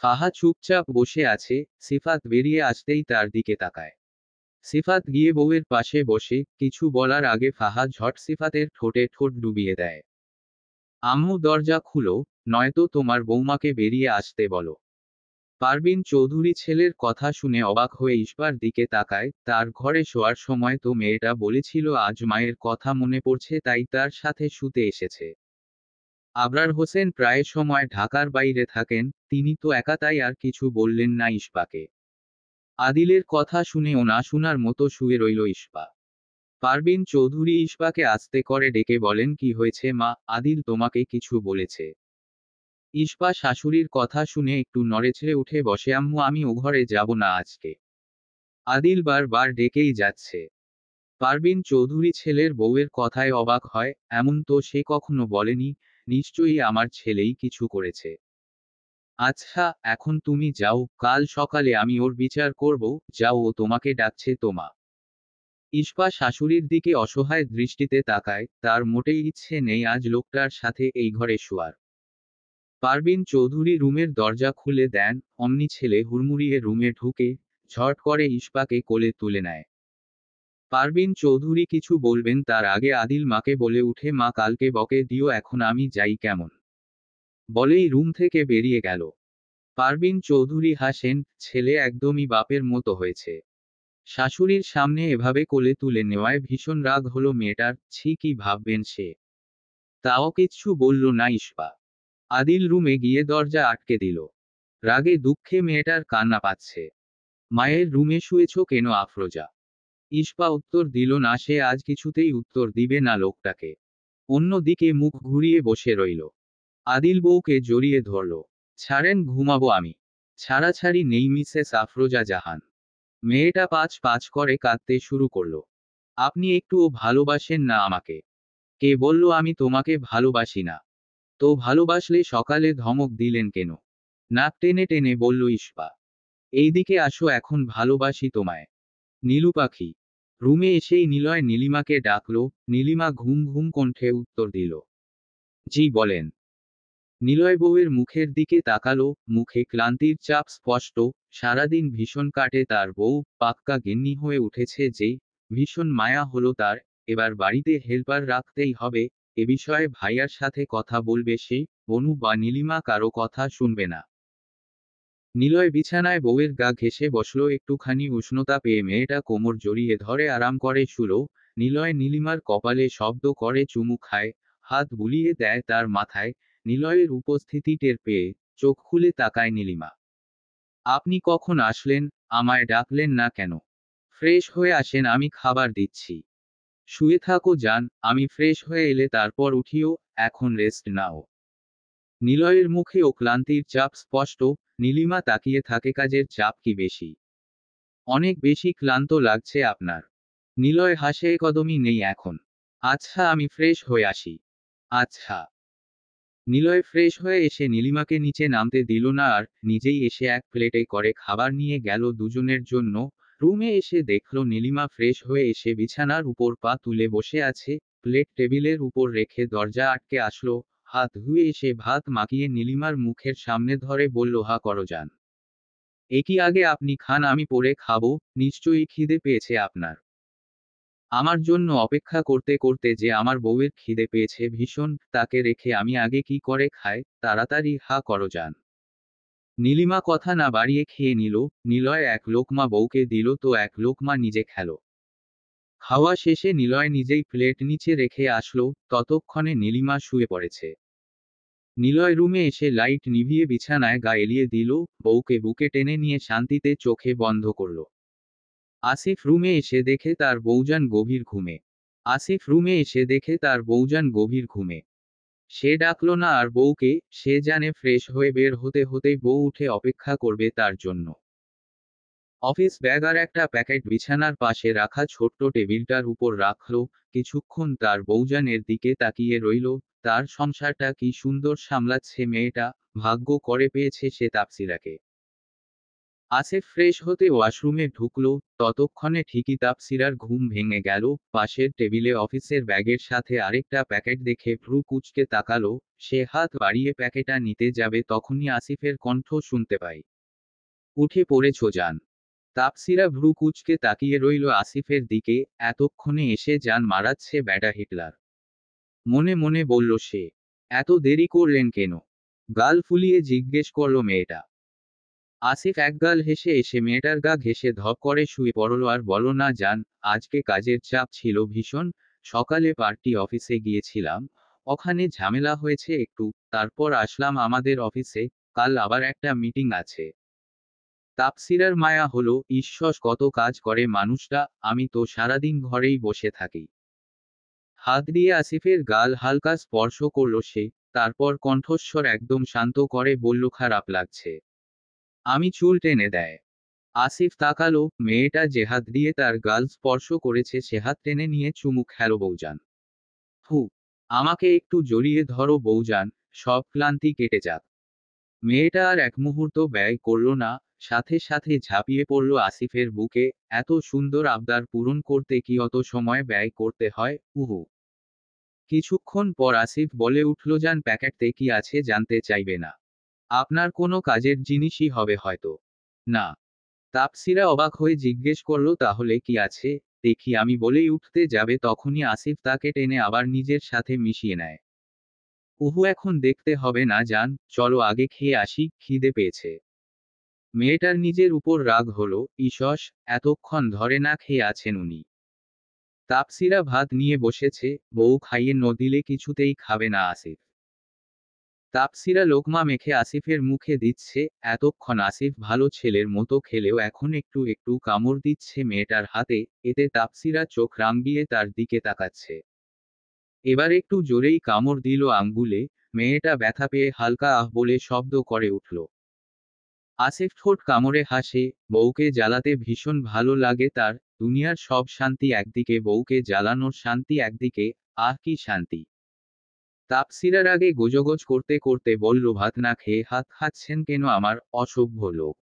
ফাহা চুপচাপ বসে আছে। সিফাত বেরিয়ে আসতেই তার দিকে তাকায়। সিফাত গিয়ে বউয়ের পাশে বসে কিছু বলার আগে ফাহা ঝট সিফাতের ঠোঁটে ঠোঁট ডুবিয়ে দেয়। আম্মু দরজা খুলো, নয়তো তোমার বৌমাকে বেরিয়ে আসতে বলো। পারভিন চৌধুরী ছেলের কথা শুনে অবাক হয়ে ইশবার দিকে তাকায়। তার ঘরে শোয়ার সময় তো মেয়েটা বলেছিল আজ মায়ের কথা মনে পড়ছে তাই তার সাথে শুতে এসেছে। আবরার হোসেন প্রায় সময় ঢাকার বাইরে থাকেন, তিনি তো একা তাই আর কিছু বললেন না ইশবাকে। আদিলের কথা শুনেও না শোনার মতো শুয়ে রইল ইশবা। পারভিন চৌধুরী ইশবাকে আস্তে করে ডেকে বলেন কি হয়েছে মা, আদিল তোমাকে কিছু বলেছে? ইশবা শাশুড়ির কথা শুনে একটু নড়েচড়ে উঠে বসে। আম্মু আমি ও ঘরে যাব না আজকে। আদিল বার ডেকেই যাচ্ছে। পারভিন চৌধুরী ছেলের বউয়ের কথায় অবাক হয়। এমন তো সে কখনো বলেনি। নিশ্চয়ই আমার ছেলেই কিছু করেছে। আচ্ছা, এখন তুমি যাও, কাল সকালে আমি ওর বিচার করব। যাও, ও তোমাকে ডাকছে তো মা। ইশবা শাশুড়ির দিকে অসহায় দৃষ্টিতে তাকায়। তার মোটেই ইচ্ছে নেই আজ লোকটার সাথে এই ঘরে শোয়ার। পারভিন চৌধুরী রুমের দরজা খুলে দেন। অমনি ছেলে হুড়মুড়িয়ে রুমে ঢুকে ঝট করে ইশবাকে কোলে তুলে নেয়। পারভিন চৌধুরী কিছু বলবেন তার আগে আদিল মাকে বলে উঠে মা কালকে বকে দিও, এখন আমি যাই কেমন? বলেই রুম থেকে বেরিয়ে গেল। পারভিন চৌধুরী হাসেন। ছেলে একদমই বাপের মতো হয়েছে। শাশুড়ির সামনে এভাবে কোলে তুলে নেওয়ায় ভীষণ রাগ হলো মেয়েটার। ছি কি ভাববেন সে? তাও কিচ্ছু বলল না ইশবা। আদিল রুমে গিয়ে দরজা আটকে দিল। রাগে দুঃখে মেয়েটার কান্না পাচ্ছে। মায়ের রুমে শুয়েছ কেন আফরোজা? ইশবা উত্তর দিল না, সে আজ কিছুতেই উত্তর দিবে না লোকটাকে। অন্যদিকে মুখ ঘুরিয়ে বসে রইল। আদিল বউকে জড়িয়ে ধরল। ছাড়েন, ঘুমাবো আমি। ছাড়াছাড়ি নেই মিসেস আফরোজা জাহান। মেয়েটা পাঁচ পাঁচ করে কাঁদতে শুরু করলো। আপনি একটুও ভালোবাসেন না আমাকে? কে বলল আমি তোমাকে ভালোবাসি না? তো ভালোবাসলে সকালে ধমক দিলেন কেন? নাক টেনে টেনে বলল ইশবা। এইদিকে আসো, এখন ভালোবাসি তোমায়। নীলু পাখি। রুমে এসেই নিলয় নীলিমাকে ডাকলো। নীলিমা ঘুম ঘুম কণ্ঠে উত্তর দিল। জি বলেন। নিলয় বউয়ের মুখের দিকে তাকালো। মুখে ক্লান্তির চাপ স্পষ্ট। সারাদিন ভীষণ কাটে তার বউ, পাক্কা গিন্নি হয়ে উঠেছে যে। ভীষণ মায়া হলো তার। এবার বাড়িতে হেল্পার রাখতেই হবে। এ বিষয়ে ভাইয়ার সাথে কথা বলবে সে। বনু বা নীলিমা কারো কথা শুনবে না। নিলয় বিছানায় বউয়ের গা ঘেঁষে বসলো। একটুখানি উষ্ণতা পেয়ে মেয়েটা কোমর জড়িয়ে ধরে আরাম করে শুলো। নিলয় নীলিমার কপালে শব্দ করে চুমু খায়। হাত বুলিয়ে দেয় তার মাথায়। নিলয়ের উপস্থিতি টের পেয়ে চোখ খুলে তাকায় নীলিমা। আপনি কখন আসলেন? আমায় ডাকলেন না কেন? ফ্রেশ হয়ে আসেন, আমি খাবার দিচ্ছি। শুয়ে থাকো যান, আমি ফ্রেশ হয়ে এলে তারপর উঠিও। এখন রেস্ট নাও। নিলয়ের মুখে ও ক্লান্তির চাপ স্পষ্ট। নীলিমা তাকিয়ে থাকে, কাজের চাপ কি বেশি? অনেক বেশি ক্লান্ত লাগছে আপনার? নিলয় হাসে, কদমই নেই এখন। আচ্ছা আমি ফ্রেশ হয়ে আসি। আচ্ছা। নিলয় ফ্রেশ হয়ে এসে নীলিমাকে নিচে নামতে দিল না আর নিজেই এসে এক প্লেটে করে খাবার নিয়ে গেল দুজনের জন্য। রুমে এসে দেখল নীলিমা ফ্রেশ হয়ে এসে বিছানার উপর পা তুলে বসে আছে, প্লেট টেবিলের উপর রেখে দরজা আটকে আসলো। হাত ধুয়ে এসে ভাত মাখিয়ে নীলিমার মুখের সামনে ধরে বলল, হা করো যান। একই আগে আপনি খান, আমি পরে খাবো। নিশ্চয়ই খিদে পেয়েছে আপনার। আমার জন্য অপেক্ষা করতে করতে যে আমার বউয়ের খিদে পেয়েছে ভীষণ, তাকে রেখে আমি আগে কি করে খাই, তাড়াতাড়ি হা করো যান। নীলিমা কথা না বাড়িয়ে খেয়ে নিল। নিলয় এক লোকমা বউকে দিল তো এক লোকমা নিজে খেল। খাওয়া শেষে নিলয় নিজেই প্লেট নিচে রেখে আসলো, ততক্ষণে নীলিমা শুয়ে পড়েছে। নিলয় রুমে এসে লাইট নিভিয়ে বিছানায় গা এলিয়ে দিল, বউকে বুকে টেনে নিয়ে শান্তিতে চোখে বন্ধ করল। আসিফ রুমে এসে দেখে তার বউজান গভীর ঘুমে। আসিফ রুমে এসে দেখে তার বউজান গভীর ঘুমে। সে ডাকল না আর বউকে, সে জানে ফ্রেশ হয়ে বের হতে হতেই বউ উঠে অপেক্ষা করবে তার জন্য। অফিস ব্যাগ আর একটা প্যাকেট বিছানার পাশে রাখা ছোট্ট টেবিলটার উপর রাখল। কিছুক্ষণ তার বউজানের দিকে তাকিয়ে রইল। তার সংসারটা কি সুন্দর সামলাচ্ছে মেয়েটা, ভাগ্য করে পেয়েছে সে তাপসিরাকে। আসিফ ফ্রেশ হতে ওয়াশরুমে ঢুকলো, ততক্ষণে ঠিকই তাপসিরার ঘুম ভেঙে গেল। পাশের টেবিলে অফিসের ব্যাগের সাথে আরেকটা প্যাকেট দেখে ভ্রু কুঁচকে তাকালো। সে হাত বাড়িয়ে প্যাকেটটা নিতে যাবে তখনই আসিফের কণ্ঠ শুনতে পায়, উঠে পড়েছ যান। তাপসিরা ভ্রু কুঁচকে তাকিয়ে রইল আসিফের দিকে। এতক্ষণে এসে যান মারাচ্ছে ব্যাটা হিটলার, মনে মনে বলল সে। এত দেরি করলেন কেন? গাল ফুলিয়ে জিজ্ঞেস করল মেয়েটা। আসিফ একগাল হেসে এসে মেয়েটার গা ঘেঁষে ধপ করে শুয়ে পড়ল। আর বলো না জান, আজকে কাজের চাপ ছিল ভীষণ। সকালে পার্টি অফিসে গিয়েছিলাম, ওখানে ঝামেলা হয়েছে একটু, তারপর আসলাম আমাদের অফিসে। কাল আবার একটা মিটিং আছে। তাপসিরার মায়া হলো, ঈশ্বর কত কাজ করে মানুষটা, আমি তো সারাদিন ঘরেই বসে থাকি। হাত দিয়ে আসিফের গাল হালকা স্পর্শ করল সে, তারপর কণ্ঠস্বর একদম শান্ত করে বলল, খারাপ লাগছে? আমি চুল টেনে দেয়। আসিফ তাকালো, মেয়েটা যে হাত দিয়ে তার গাল স্পর্শ করেছে সে হাত টেনে নিয়ে চুমু খেল বউজান। হু, আমাকে একটু জড়িয়ে ধরো বউজান, সব ক্লান্তি কেটে যাক। মেয়েটা আর এক মুহূর্ত ব্যয় করল না, সাথে সাথে ঝাঁপিয়ে পড়ল আসিফের বুকে। এত সুন্দর আবদার পূরণ করতে কি অত সময় ব্যয় করতে হয়? উহু। কিছুক্ষণ পর আসিফ বলে উঠল, যান প্যাকেটে কি আছে জানতে চাইবে না? আপনার কোনো কাজের জিনিসই হবে হয়তো। না। তাপসিরা অবাক হয়ে জিজ্ঞেস করল, তাহলে কি আছে? দেখি আমি বলেই উঠতে যাবে তখনই আসিফ তাকে টেনে আবার নিজের সাথে মিশিয়ে নেয়। উহু, এখন দেখতে হবে না জান, চলো আগে খেয়ে আসি, খিদে পেয়েছে। মেয়েটার নিজের উপর রাগ হলো, ইসস, এতক্ষণ ধরে না খেয়ে আছেন উনি। তাপসিরা ভাত নিয়ে বসেছে, বউ খাইয়ে ন দিলে কিছুতেই খাবে না আসিফ। তাপসিরা লোকমা মেখে আসিফের মুখে দিচ্ছে। এতক্ষণ আসিফ ভালো ছেলের মতো খেলেও এখন একটু একটু কামড় দিচ্ছে মেয়েটার হাতে। এতে তাপসিরা চোখ রাঙিয়ে তার দিকে তাকাচ্ছে। এবার একটু জোরেই কামড় দিল আঙ্গুলে। মেয়েটা ব্যথা পেয়ে হালকা আহ বলে শব্দ করে উঠল। আসিফ ঠোঁট কামড়ে হাসে, বউকে জ্বালাতে ভীষণ ভালো লাগে তার। দুনিয়ার সব শান্তি একদিকে, বউকে জ্বালানোর শান্তি একদিকে। আহ কি শান্তি! তাপসিরার আগে গোজগোজ করতে করতে বলল, ভাত না খেয়ে হাত খাচ্ছেন কেন আমার অসভ্য লোক?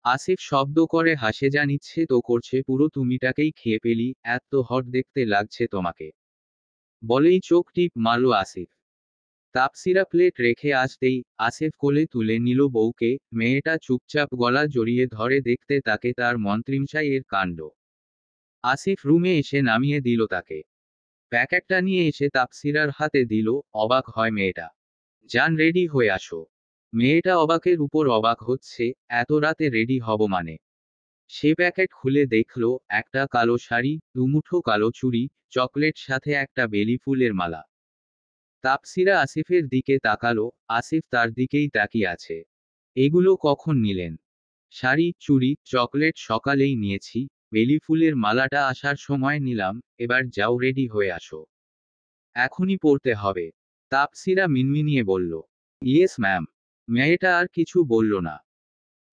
আসিফ শব্দ করে হাসে, যা ইচ্ছে তো করছে, পুরো তুমিটাকেই খেয়ে ফেলি, এত হট দেখতে লাগছে তোমাকে। বলেই চোখ টিপ মারল আসিফ। তাপসিরা প্লেট রেখে আসতেই আসিফ কোলে তুলে নিল বউকে। মেয়েটা চুপচাপ গলা জড়িয়ে ধরে দেখতে তাকে তার মন্ত্রিমশাই এর কাণ্ড। আসিফ রুমে এসে নামিয়ে দিল তাকে। প্যাকেটটা নিয়ে এসে তাপসিরার হাতে দিল। অবাক হয় মেয়েটা। যান রেডি হয়ে আসো। মেয়েটা অবাকের উপর অবাক হচ্ছে, এত রাতে রেডি হব মানে? সে প্যাকেট খুলে দেখল, একটা কালো শাড়ি, দুমুঠো কালো চুড়ি, চকলেট সাথে একটা বেলি ফুলের মালা। তাপসিরা আসিফের দিকে তাকালো, আসিফ তার দিকেই তাকিয়ে আছে। এগুলো কখন নিলেন? শাড়ি, চুড়ি, চকলেট সকালেই নিয়েছি, বেলি ফুলের মালাটা আসার সময় নিলাম। এবার যাও রেডি হয়ে আসো। এখনই পড়তে হবে। তাপসিরা মিনমিনিয়ে বলল। Yes ma'am. মেয়েটা আর কিছু বলল না।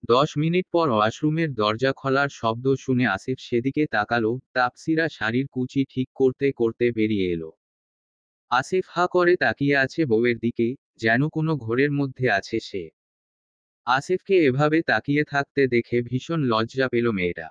10 মিনিট পর ওয়াশরুমের দরজা খোলার শব্দ শুনে আসিফ সেদিকে তাকালো। তাপসিরা শাড়ির কুচি ঠিক করতে করতে বেরিয়ে এলো। আসিফ হা করে তাকিয়ে আছে বউয়ের দিকে, যেন কোনো ঘোরের মধ্যে আছে সে। আসিফকে এভাবে তাকিয়ে থাকতে দেখে ভীষণ লজ্জা পেল মেয়েটা।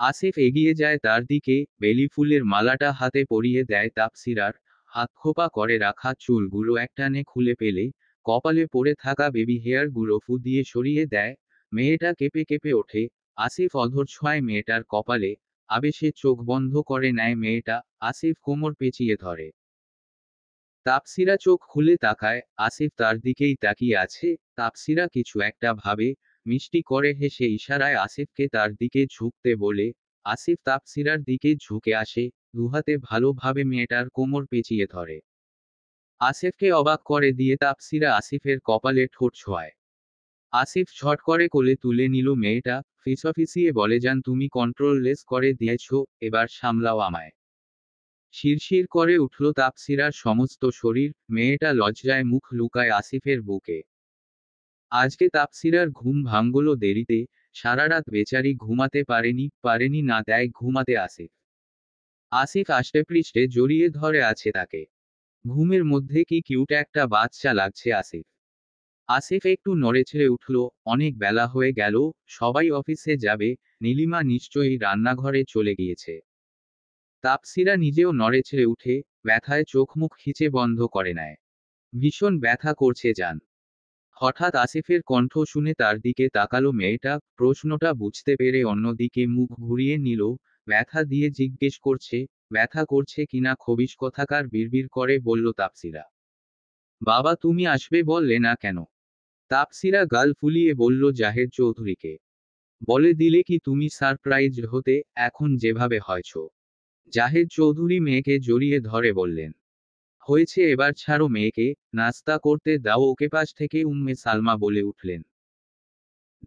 আসিফ এগিয়ে যায় তার দিকে, বেলি ফুলের মালাটা হাতে পরিয়ে দেয় তাপসিরার। হাত খোপা করে রাখা চুলগুলো একটানে খুলে ফেলে, কপালে পড়ে থাকা বেবি হেয়ারগুলো ফু দিয়ে সরিয়ে দেয়। মেয়েটা কেঁপে কেঁপে ওঠে। আসিফ অধর ছোঁয়ায় মেয়েটার কপালে। আবেশে চোখ বন্ধ করে নেয় মেয়েটা। আসিফ কোমর পেঁচিয়ে ধরে। তাপসিরা চোখ খুলে তাকায়, আসিফ তার দিকেই তাকিয়ে আছে। তাপসিরা কিছু একটা ভাবে, মিষ্টি করে হেসে ইশারায় আসিফকে তার দিকে ঝুঁকতে বলে। আসিফ তাপসিরার দিকে ঝুঁকে আসে, দুহাতে ভালোভাবে মেয়েটার কোমর পেঁচিয়ে ধরে। আসিফকে অবাক করে দিয়ে তাপসিরা আসিফের কপালে ঠোঁট ছোঁয়ায়। আসিফ ঝট করে কোলে তুলে নিল মেয়েটা, ফিসফিসিয়ে বলে, যান তুমি কন্ট্রোললেস করে দিয়েছ, এবার সামলাও আমায়। শিরশির করে উঠল তাপসিরার সমস্ত শরীর। মেয়েটা লজ্জায় মুখ লুকায় আসিফের বুকে। আজকে তাপসিরার ঘুম ভাঙল দেরিতে। সারারাত বেচারি ঘুমাতে পারেনি না দেয় ঘুমাতে আসিফ। আসিফ আষ্টেপৃষ্ঠে জড়িয়ে ধরে আছে তাকে। ঘুমের মধ্যে কি কিউট একটা বাচ্চা লাগছে আসিফ। আসিফ একটু নড়েচড়ে উঠল। অনেক বেলা হয়ে গেল, সবাই অফিসে যাবে। নীলিমা নিশ্চয়ই রান্নাঘরে চলে গিয়েছে। তাপসিরা নিজেও নড়েচড়ে উঠে, ব্যথায় চোখ মুখ খিচে বন্ধ করে নেয়। ভীষণ ব্যথা করছে জান। হঠাৎ আসিফের কণ্ঠ শুনে তার দিকে তাকালো মেয়েটা, প্রশ্নটা বুঝতে পেরে অন্যদিকে মুখ ঘুরিয়ে নিল। ব্যথা দিয়ে জিজ্ঞেস করছে, ব্যথা করছে কিনা খবিশ কথাকার বিড়বিড় করে বলল তাপসিরা। বাবা তুমি আসবে বললে না কেন? তাপসিরা গাল ফুলিয়ে বলল জাহেদ চৌধুরীকে বলে দিলে কি তুমি সারপ্রাইজ হতে, এখন যেভাবে হয়েছ। জাহেদ চৌধুরী মেয়েকে জড়িয়ে ধরে বললেন, হয়েছে এবার ছাড়ো মেয়েকে, নাস্তা করতে দাও ওকে। পাশ থেকে উম্মে সালমা বলে উঠলেন,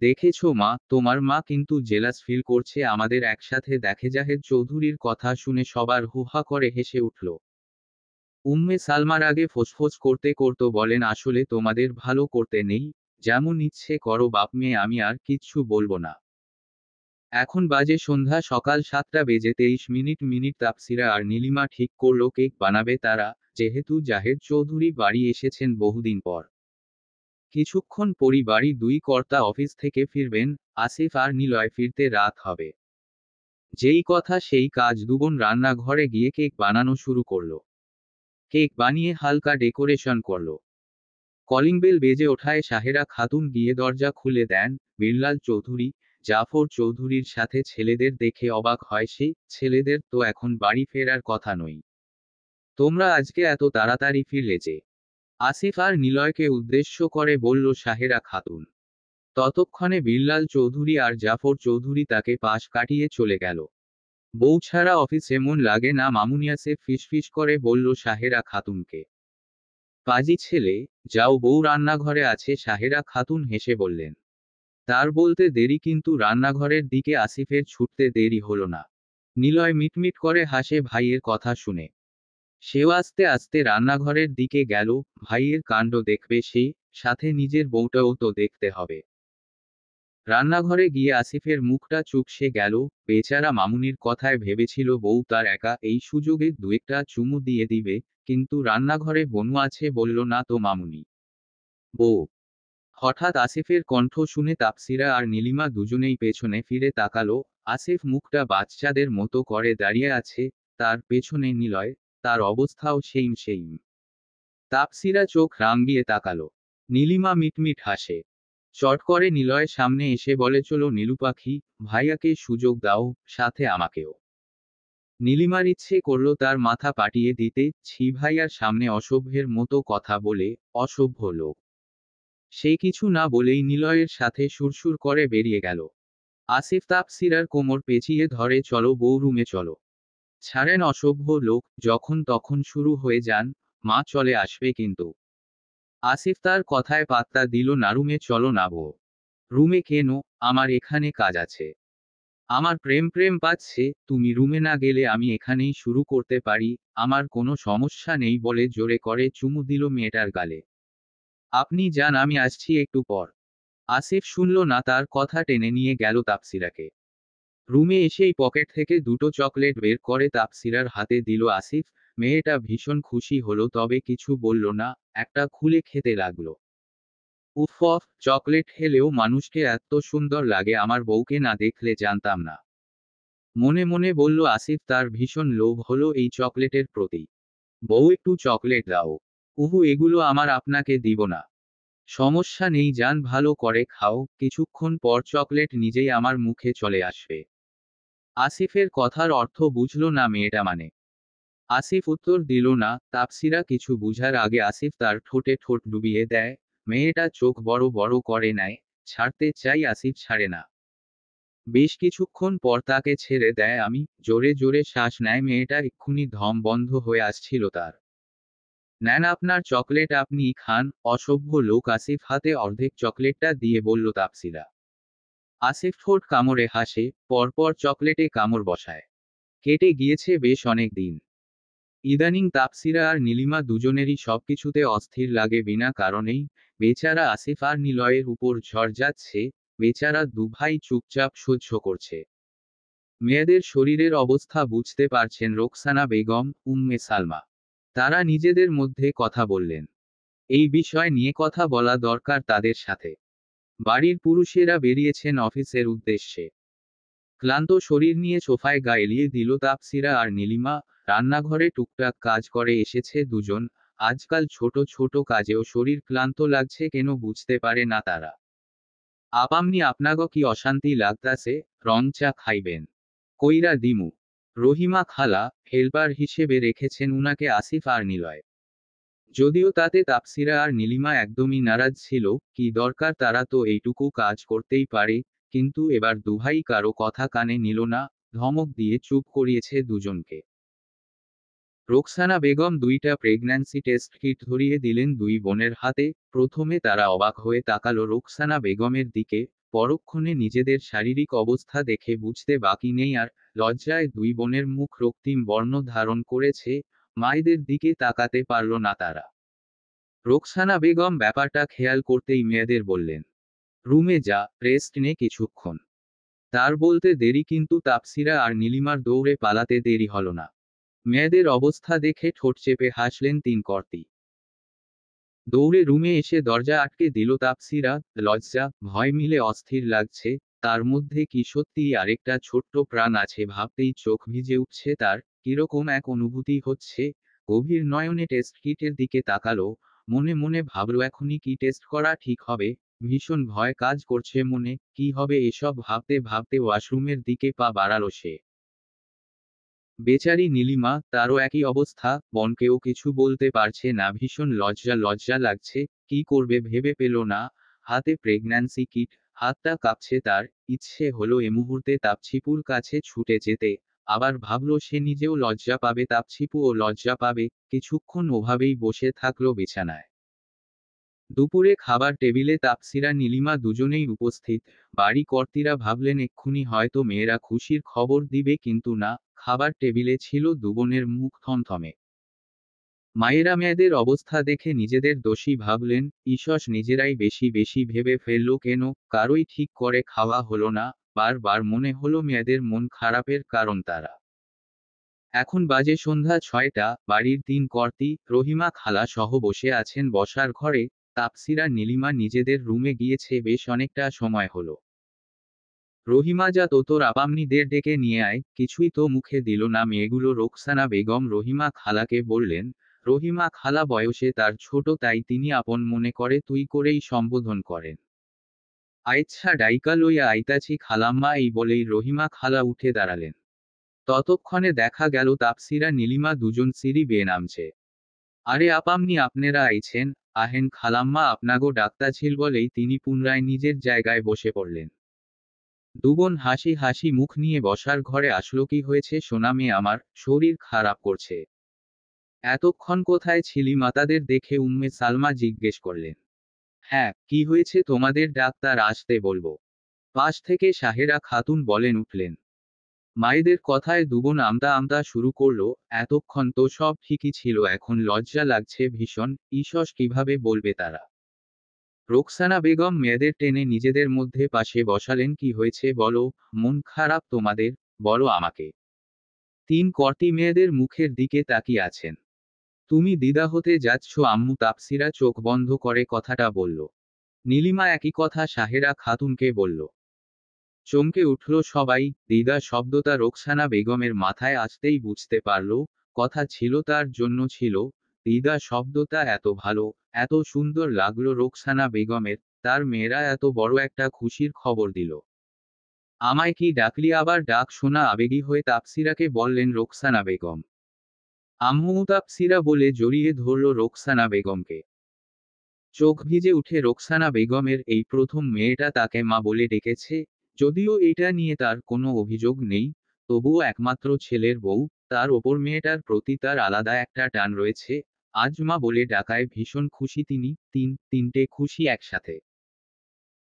দেখেছো মা, তোমার মা কিন্তু জেলাস ফিল করছে আমাদের একসাথে দেখে। জাহেদ চৌধুরীর কথা শুনে সবার হুহা করে হেসে উঠল। উম্মে সালমার আগে ফোঁসফোঁস করতে করতে বলেন, আসলে তোমাদের ভালো করতে নেই, যেমন ইচ্ছে করো বাপ মেয়ে, আমি আর কিচ্ছু বলবো না। এখন বাজে সন্ধ্যা সকাল 7:23। তাপসিরা আর নীলিমা ঠিক করল কেক বানাবে তারা, যেহেতু জাহেদ চৌধুরী বাড়ি এসেছেন বহুদিন পর। কিছুক্ষণ পরই বাড়ি দুই কর্তা অফিস থেকে ফিরবেন। আসিফ আর নিলয় ফিরতে রাত হবে। যেই কথা সেই কাজ, দুবোন রান্নাঘরে গিয়ে কেক বানানো শুরু করলো। কেক বানিয়ে হালকা ডেকোরেশন করলো। কলিং বেল বেজে ওঠায় সাহেরা খাতুন গিয়ে দরজা খুলে দেন। বিড়লাল চৌধুরী, জাফর চৌধুরীর সাথে ছেলেদের দেখে অবাক হয় সে। ছেলেদের তো এখন বাড়ি ফেরার কথা নয়। তোমরা আজকে এত তাড়াতাড়ি ফিরলে যে? আসিফ আর নিলয়কে উদ্দেশ্য করে বলল সাহেরা খাতুন। ততক্ষণে বিল্লাল চৌধুরী আর জাফর চৌধুরী তাকে পাশ কাটিয়ে চলে গেল। বউ ছাড়া অফিস এমন লাগে না মামুনিয়াসে ফিসফিস করে বলল সাহেরা খাতুনকে। পাজি ছেলে, যাও বউ রান্নাঘরে আছে। সাহেরা খাতুন হেসে বললেন। তার বলতে দেরি, কিন্তু রান্নাঘরের দিকে আসিফের ছুটতে দেরি হলো না। নিলয় মিটমিট করে হাসে ভাইয়ের কথা শুনে। সেও আস্তে আস্তে রান্নাঘরের দিকে গেল। ভাইয়ের কাণ্ড দেখবে সে, সাথে নিজের বউটাও তো দেখতে হবে। রান্নাঘরে গিয়ে আসিফের মুখটা চুপসে গেল। বেচারা মামুনির কথায় ভেবেছিল বউ তার একা, এই সুযোগে দুয়েকটা চুমু দিয়ে দিবে। কিন্তু রান্নাঘরে বনু আছে বলল না তো মামুনি। বউ। হঠাৎ আসিফের কণ্ঠ শুনে তাপসিরা আর নীলিমা দুজনেই পেছনে ফিরে তাকালো। আসিফ মুখটা বাচ্চাদের মতো করে দাঁড়িয়ে আছে, তার পেছনে নিলয়। তার অবস্থাও সেইম সেইম। তাপসিরা চোখ রাঙিয়ে তাকালো। নীলিমা মিটমিট হাসে। চট করে নিলয়ের সামনে এসে বলে, চলো নীলু পাখি, ভাইয়াকে সুযোগ দাও, সাথে আমাকেও। নীলিমার ইচ্ছে করল তার মাথা পাটিয়ে দিতে, ছি ভাইয়ার সামনে অসভ্যের মতো কথা বলে, অসভ্য লোক। সে কিছু না বলেই নিলয়ের সাথে সুরসুর করে বেরিয়ে গেল। আসিফ তাপসিরার কোমর পেঁচিয়ে ধরে, চলো বউ রুমে চলো। ছাড়েন অসভ্য লোক, যখন তখন শুরু হয়ে যান। মা চলে আসবে কিন্তু। আসিফ তার কথায় পাত্তা দিল না। রুমে চলো না বউ। রুমে কেন? আমার এখানে কাজ আছে। আমার প্রেম প্রেম পাচ্ছে, তুমি রুমে না গেলে আমি এখানেই শুরু করতে পারি। আমার কোনো সমস্যা নেই বলে জোরে করে চুমু দিল মেয়েটার গালে। আপনি যান, আমি আসছি একটু পর। আসিফ শুনল না, তার কথা টেনে নিয়ে গেল তাপসিরাকে। রুমে এসেই পকেট থেকে দুটো চকলেট বের করে তাপসিরার হাতে দিল আসিফ। মেয়েটা ভীষণ খুশি হলো, তবে কিছু বলল না, একটা খুলে খেতে লাগলো। উফ, চকলেট খেলেও মানুষকে এত সুন্দর লাগে, আমার বউকে না দেখলে জানতাম না। মনে মনে বলল আসিফ। তার ভীষণ লোভ হলো এই চকলেটের প্রতি। বউ, একটু চকলেট দাও। উহু, এগুলো আমার, আপনাকে দিব না। সমস্যা নেই যান, ভালো করে খাও, কিছুক্ষণ পর চকলেট নিজেই আমার মুখে চলে আসবে। আসিফের কথার অর্থ বুঝল না মেয়েটা, মানে আসিফ উত্তর দিল না। তাপসিরা কিছু বুঝার আগে আসিফ তার ঠোঁটে ঠোঁট ডুবিয়ে দেয়। মেয়েটা চোখ বড় বড় করে নেয়। ছাড়তে চাই, আসিফ ছাড়ে না। বেশ কিছুক্ষণ পর তাকে ছেড়ে দেয়। আমি জোরে জোরে শ্বাস নেয়। মেয়েটা এক্ষুনি দম বন্ধ হয়ে আসছিল তার। নেন আপনার চকলেট, আপনিই খান। অসভ্য লোক, আসিফ হাতে অর্ধেক চকলেটটা দিয়ে বলল তাপসিরা। আসিফ ঠোঁট কামড়ে হাসে, পরপর চকলেটে কামড় বসায়। কেটে গিয়েছে বেশ অনেক দিন। ইদানিং তাপসিরা আর নীলিমা দুজনেরই সবকিছুতে অস্থির লাগে বিনা কারণেই। বেচারা আসিফ আর নিলয়ের উপর ঝড় যাচ্ছে। বেচারা দুভাই চুপচাপ সহ্য করছে। মেয়েদের শরীরের অবস্থা বুঝতে পারছেন রোকসানা বেগম, উম্মে সালমা। তারা নিজেদের মধ্যে কথা বললেন। এই বিষয় নিয়ে কথা বলা দরকার তাদের সাথে। বাড়ির পুরুষেরা বেরিয়েছেন অফিসের উদ্দেশ্যে। ক্লান্ত শরীর নিয়ে সোফায় গা এলিয়ে দিল তাপসিরা আর নীলিমা। রান্নাঘরে টুকটাক কাজ করে এসেছে দুজন। আজকাল ছোট ছোট কাজেও শরীর ক্লান্ত লাগছে কেন বুঝতে পারে না তারা। আপামনি আপনাগো কি অশান্তি লাগতাছে? রং চা খাইবেন? কইরা দিমু। রহিমা খালা হেল্পার হিসেবে রেখেছেন উনাকে আসিফ আর নিলয়। যদিও তাতে তাপসিরা আর নীলিমা একদমই নারাজ ছিল। কি দরকার, তারা তো এইটুকু কাজ করতেই পারে। কিন্তু এবার দুভাই কারো কথা কানে নিল না। ধমক দিয়ে চুপ করিয়েছে দুজনকে। রোকসানা বেগম দুইটা প্রেগন্যান্সি টেস্ট কিট ধরিয়ে দিলেন দুই বোনের হাতে। প্রথমে তারা অবাক হয়ে তাকালো রোকসানা বেগমের দিকে। পরক্ষণে নিজেদের শারীরিক অবস্থা দেখে বুঝতে বাকি নেই আর। লজ্জায় দুই বোনের মুখ রক্তিম বর্ণ ধারণ করেছে। মায়েদের দিকে তাকাতে পারল না তারা। রোকসানা বেগম ব্যাপারটা খেয়াল করতেই মেয়েদের বললেন, রুমে যা, রেস্ট নে কিছুক্ষণ। তার বলতে দেরি, কিন্তু তাপসিরা আর নীলিমার দৌড়ে পালাতে দেরি হল না। মেয়েদের অবস্থা দেখে ঠোঁট চেপে হাসলেন তিন কর্তি। দৌড়ে রুমে এসে দরজা আটকে দিল তাপসিরা। লজ্জা ভয় মিলে অস্থির লাগছে। তার মধ্যে কি সত্যিই আরেকটা ছোট্ট প্রাণ আছে ভাবতেই চোখ ভিজে উঠছে তার। কিরকম এক অনুভূতি হচ্ছে। গভীর নয়নে টেস্ট কিটের দিকে তাকালো। মনে মনে ভাবল এখনই কি টেস্ট করা ঠিক হবে। ভীষণ ভয় কাজ করছে মনে, কি হবে এসব ভাবতে ভাবতে ওয়াশরুমের দিকে পা বাড়ালো সে। বেচারি নীলিমা, তারও একই অবস্থা। বনকেও কিছু বলতে পারছে না, ভীষণ লজ্জা লজ্জা লাগছে। কি করবে ভেবে পেল না। হাতে প্রেগন্যান্সি কিট। হাতটা কাঁপছে তার। ইচ্ছে হলো এ মুহূর্তে তাপছিপুর কাছে ছুটে যেতে। আবার ভাবল সে নিজেও লজ্জা পাবে, তাপছিপুও লজ্জা পাবে। কিছুক্ষণ ওভাবেই বসে থাকলো বিছানায়। দুপুরে খাবার টেবিলে তাপসিরা নীলিমা দুজনেই উপস্থিত। বাড়ি কর্ত্রীরা ভাবলেন এক্ষুনি হয়তো মেয়েরা খুশির খবর দিবে, কিন্তু না। খাবার টেবিলে ছিল দুবোনের মুখ থমথমে। মায়েরা মেয়েদের অবস্থা দেখে নিজেদের দোষী ভাবলেন। ঈষৎ নিজেরাই বেশি বেশি ভেবে ফেলল কেন। কারোই ঠিক করে খাওয়া হলো না। বারবার মনে হলো মেয়েদের মন খারাপের কারণ তারা। এখন বাজে সন্ধ্যা 6টা। বাড়ির তিন কর্ত্রী রহিমা খালা সহ বসে আছেন বসার ঘরে। তাপসিরা নীলিমা নিজেদের রুমে গিয়েছে বেশ অনেকটা সময় হলো। রহিমা, যা তো তোর আপামনিদের ডেকে নিয়ে আয়। কিছুই তো মুখে দিল না মেয়েগুলো। রোকসানা বেগম রহিমা খালাকে বললেন। রহিমা খালা বয়সে তার ছোট, তাই তিনি আপন মনে করে তুই করেই সম্বোধন করেন। আইচ্ছা ডাইকা লইয়া আইতাছি খালাম্মা, এই বলেই রহিমা খালা উঠে দাঁড়ালেন। ততক্ষণে দেখা গেল তাপসিরা নীলিমা দুজন সিঁড়ি বেয়ে নামছে। আরে আপামনি, আপনেরা আইছেন। আহেন খালাম্মা, আপনাগো ডাকতাছিল বলেই তিনি পুনরায় নিজের জায়গায় বসে পড়লেন। দুবোন হাসি হাসি মুখ নিয়ে বসার ঘরে আসলো। কি হয়েছে সোনা মেয়ে আমার, শরীর খারাপ করছে? এতক্ষণ কোথায় ছিলি মা? তাদের দেখে উম্মে সালমা জিজ্ঞেস করলেন। হ্যাঁ, কি হয়েছে তোমাদের? ডাক্তার আসতে বলবো? পাশ থেকে সাহেরা খাতুন বলেন উঠলেন। মায়েদের কথায় দুবোন আমতা আমতা শুরু করলো। এতক্ষণ তো সব ঠিকই ছিল, এখন লজ্জা লাগছে ভীষণ। ঈষৎ কিভাবে বলবে তারা। রোকসানা বেগম মেয়েদের টেনে নিজেদের মধ্যে পাশে বসালেন। কি হয়েছে বলো, মন খারাপ তোমাদের, বলো আমাকে। তিন কর্তি মেয়েদের মুখের দিকে তাকিয়ে আছেন। তুমি দিদা হতে যাচ্ছ আম্মু, তাপসিরা চোখ বন্ধ করে কথাটা বলল। নীলিমা একই কথা সাহেরা খাতুনকে বলল। চমকে উঠল সবাই। দিদা শব্দটা রোকসানা বেগমের মাথায় আসতেই বুঝতে পারল, কথা ছিল তার জন্য ছিল। দিদা শব্দটা এত ভালো, এত সুন্দর লাগলো রোকসানা বেগমের, তার মেয়েরা এত বড় একটা খুশির খবর দিল। আমায় কি ডাকলি আবার? ডাক শোনা আবেগী হয়ে তাপসিরাকে বললেন রোকসানা বেগম। আম্মু, তাপসিরা বলে জড়িয়ে ধরল রোকসানা বেগমকে। চোখ ভিজে উঠে রোকসানা বেগমের, এই প্রথম মেয়েটা তাকে মা বলে ডেকেছে। যদিও এটা নিয়ে তার কোনো অভিযোগ নেই, তবুও একমাত্র ছেলের বউ, তার ওপর মেয়েটার প্রতি তার আলাদা একটা টান রয়েছে। আজ মা বলে ডাকায় ভীষণ খুশি তিনি। তিনটে খুশি একসাথে।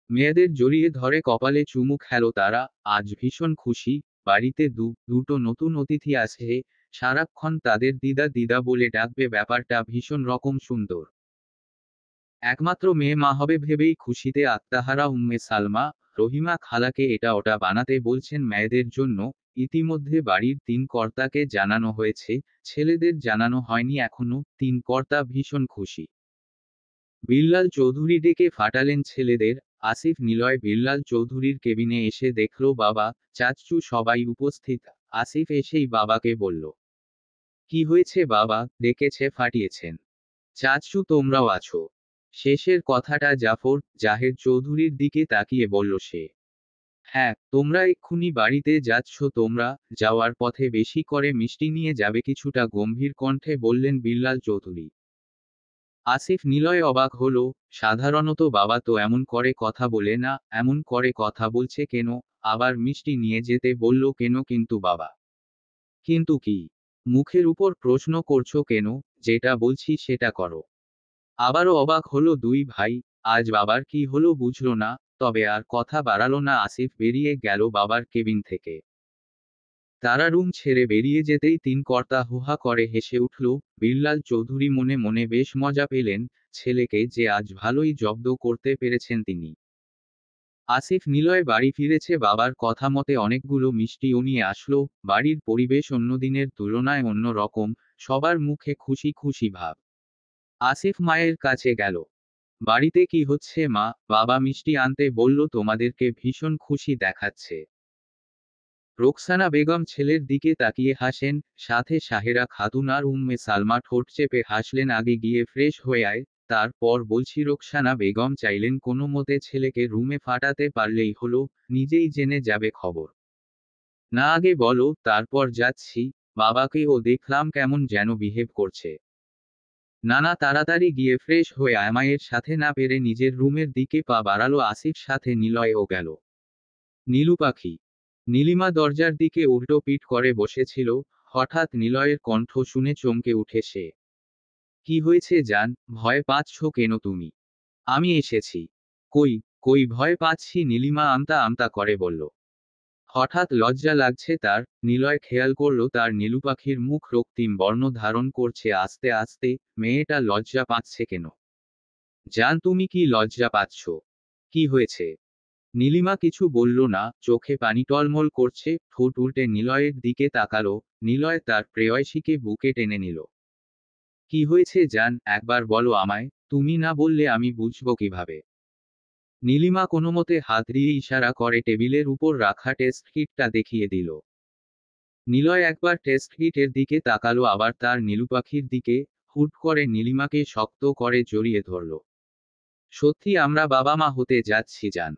মেয়েদের জড়িয়ে ধরে কপালে চুমু খেলো তারা। আজ ভীষণ খুশি। বাড়িতে দুটো নতুন অতিথি আসে। সারাক্ষণ তাদের দিদা দিদা বলে ডাকবে, ব্যাপারটা ভীষণ রকম সুন্দর। একমাত্র মেয়ে মা হবে ভেবেই খুশিতে আত্মাহারা উম্মে সালমা। রহিমা খালাকে এটা ওটা বানাতে বলছেন মেয়েদের জন্য। ইতিমধ্যে বাড়ির তিন কর্তাকে জানানো হয়েছে, ছেলেদের জানানো হয়নি এখনো। তিন কর্তা ভীষণ খুশি। বিল্লাল চৌধুরী ডেকে ফাটালেন ছেলেদের। আসিফ নিলয় বিল্লাল চৌধুরীর কেবিনে এসে দেখল বাবা, চাচু সবাই উপস্থিত। আসিফ এসেই বাবাকে বলল, কি হয়েছে বাবা, ডেকেছে ফাটিয়েছেন? চাচু তোমরাও আছো? শেষের কথাটা জাহের চৌধুরীর দিকে তাকিয়ে বলল সে। হ্যাঁ, তোমরা এক্ষুনি বাড়িতে যাচ্ছ? তোমরা যাওয়ার পথে বেশি করে মিষ্টি নিয়ে যাবে, কিছুটা গম্ভীর কণ্ঠে বললেন বিল্লাল চৌধুরী। আসিফ নিলয় অবাক হলো। সাধারণত বাবা তো এমন করে কথা বলে না, এমন করে কথা বলছে কেন? আবার মিষ্টি নিয়ে যেতে বলল কেন? কিন্তু বাবা। কিন্তু কি? মুখের উপর প্রশ্ন করছো কেন? যেটা বলছি সেটা করো। আবারও অবাক হলো দুই ভাই। আজ বাবার কি হলো বুঝল না। তবে আর কথা বাড়ালো না আসিফ, বেরিয়ে গেল বাবার কেবিন থেকে। তারা রুম ছেড়ে বেরিয়ে যেতেই তিন কর্তা হুহা করে হেসে উঠল। বিল্লাল চৌধুরী মনে মনে বেশ মজা পেলেন, ছেলেকে যে আজ ভালোই জব্দ করতে পেরেছেন তিনি। আসিফ নিলয় বাড়ি ফিরেছে বাবার কথা মতে। অনেকগুলো মিষ্টিও নিয়ে আসলো। বাড়ির পরিবেশ অন্যদিনের তুলনায় অন্য রকম, সবার মুখে খুশি খুশি ভাব। আসিফ মায়ের কাছে গেল। বাড়িতে কি হচ্ছে মা? বাবা মিষ্টি আনতে বলল। তোমাদেরকে ভীষণ খুশি দেখাচ্ছে। রোকসানা বেগম ছেলের দিকে তাকিয়ে হাসেন, সাথে সাহেরা খাতুন আর উম্মে সালমা ঠোঁট চেপে হাসলেন। আগে গিয়ে ফ্রেশ হয়ে আয়, তারপর বলছি। রোকসানা বেগম চাইলেন কোনো মতে ছেলেকে রুমে ফাটাতে পারলেই হলো, নিজেই জেনে যাবে খবর। না আগে বলো, তারপর যাচ্ছি। বাবাকেও দেখলাম কেমন যেন বিহেভ করছে। নানা তাড়াতাড়ি গিয়ে ফ্রেশ হয়ে আয়। মায়ের সাথে না পেরে নিজের রুমের দিকে পা বাড়ালো আসিফ, সাথে নিলয়ও গেল। নীলু পাখি। নীলিমা দরজার দিকে উল্টো পিঠ করে বসেছিল। হঠাৎ নিলয়ের কণ্ঠ শুনে চমকে উঠে সে। কি হয়েছে জান, ভয় পাচ্ছ কেন তুমি? আমি এসেছি। কই? কই ভয় পাচ্ছি? নীলিমা আমতা আমতা করে বলল। হঠাৎ লজ্জা লাগছে তার। নিলয় খেয়াল করল তার নীলু পাখির মুখ রক্তিম বর্ণ ধারণ করছে আস্তে আস্তে। মেয়েটা লজ্জা পাচ্ছে কেন? জান তুমি কি লজ্জা পাচ্ছ? কি হয়েছে? নীলিমা কিছু বলল না, চোখে পানি টলমল করছে। ঠোঁট উল্টে নিলয়ের দিকে তাকালো। নিলয় তার প্রেয়সীকে বুকে টেনে নিল। কি হয়েছে জান, একবার বলো আমায়। তুমি না বললে আমি বুঝবো কিভাবে? নীলিমা কোনোমতে হাত দিয়ে ইশারা করে টেবিলের উপর রাখা টেস্ট কিটটা দেখিয়ে দিল। নিলয় একবার টেস্ট কিটের দিকে তাকালো, আবার তার নীলু পাখির দিকে। হুট করে নীলিমাকে শক্ত করে জড়িয়ে ধরল। সত্যি আমরা বাবা মা হতে যাচ্ছি জান।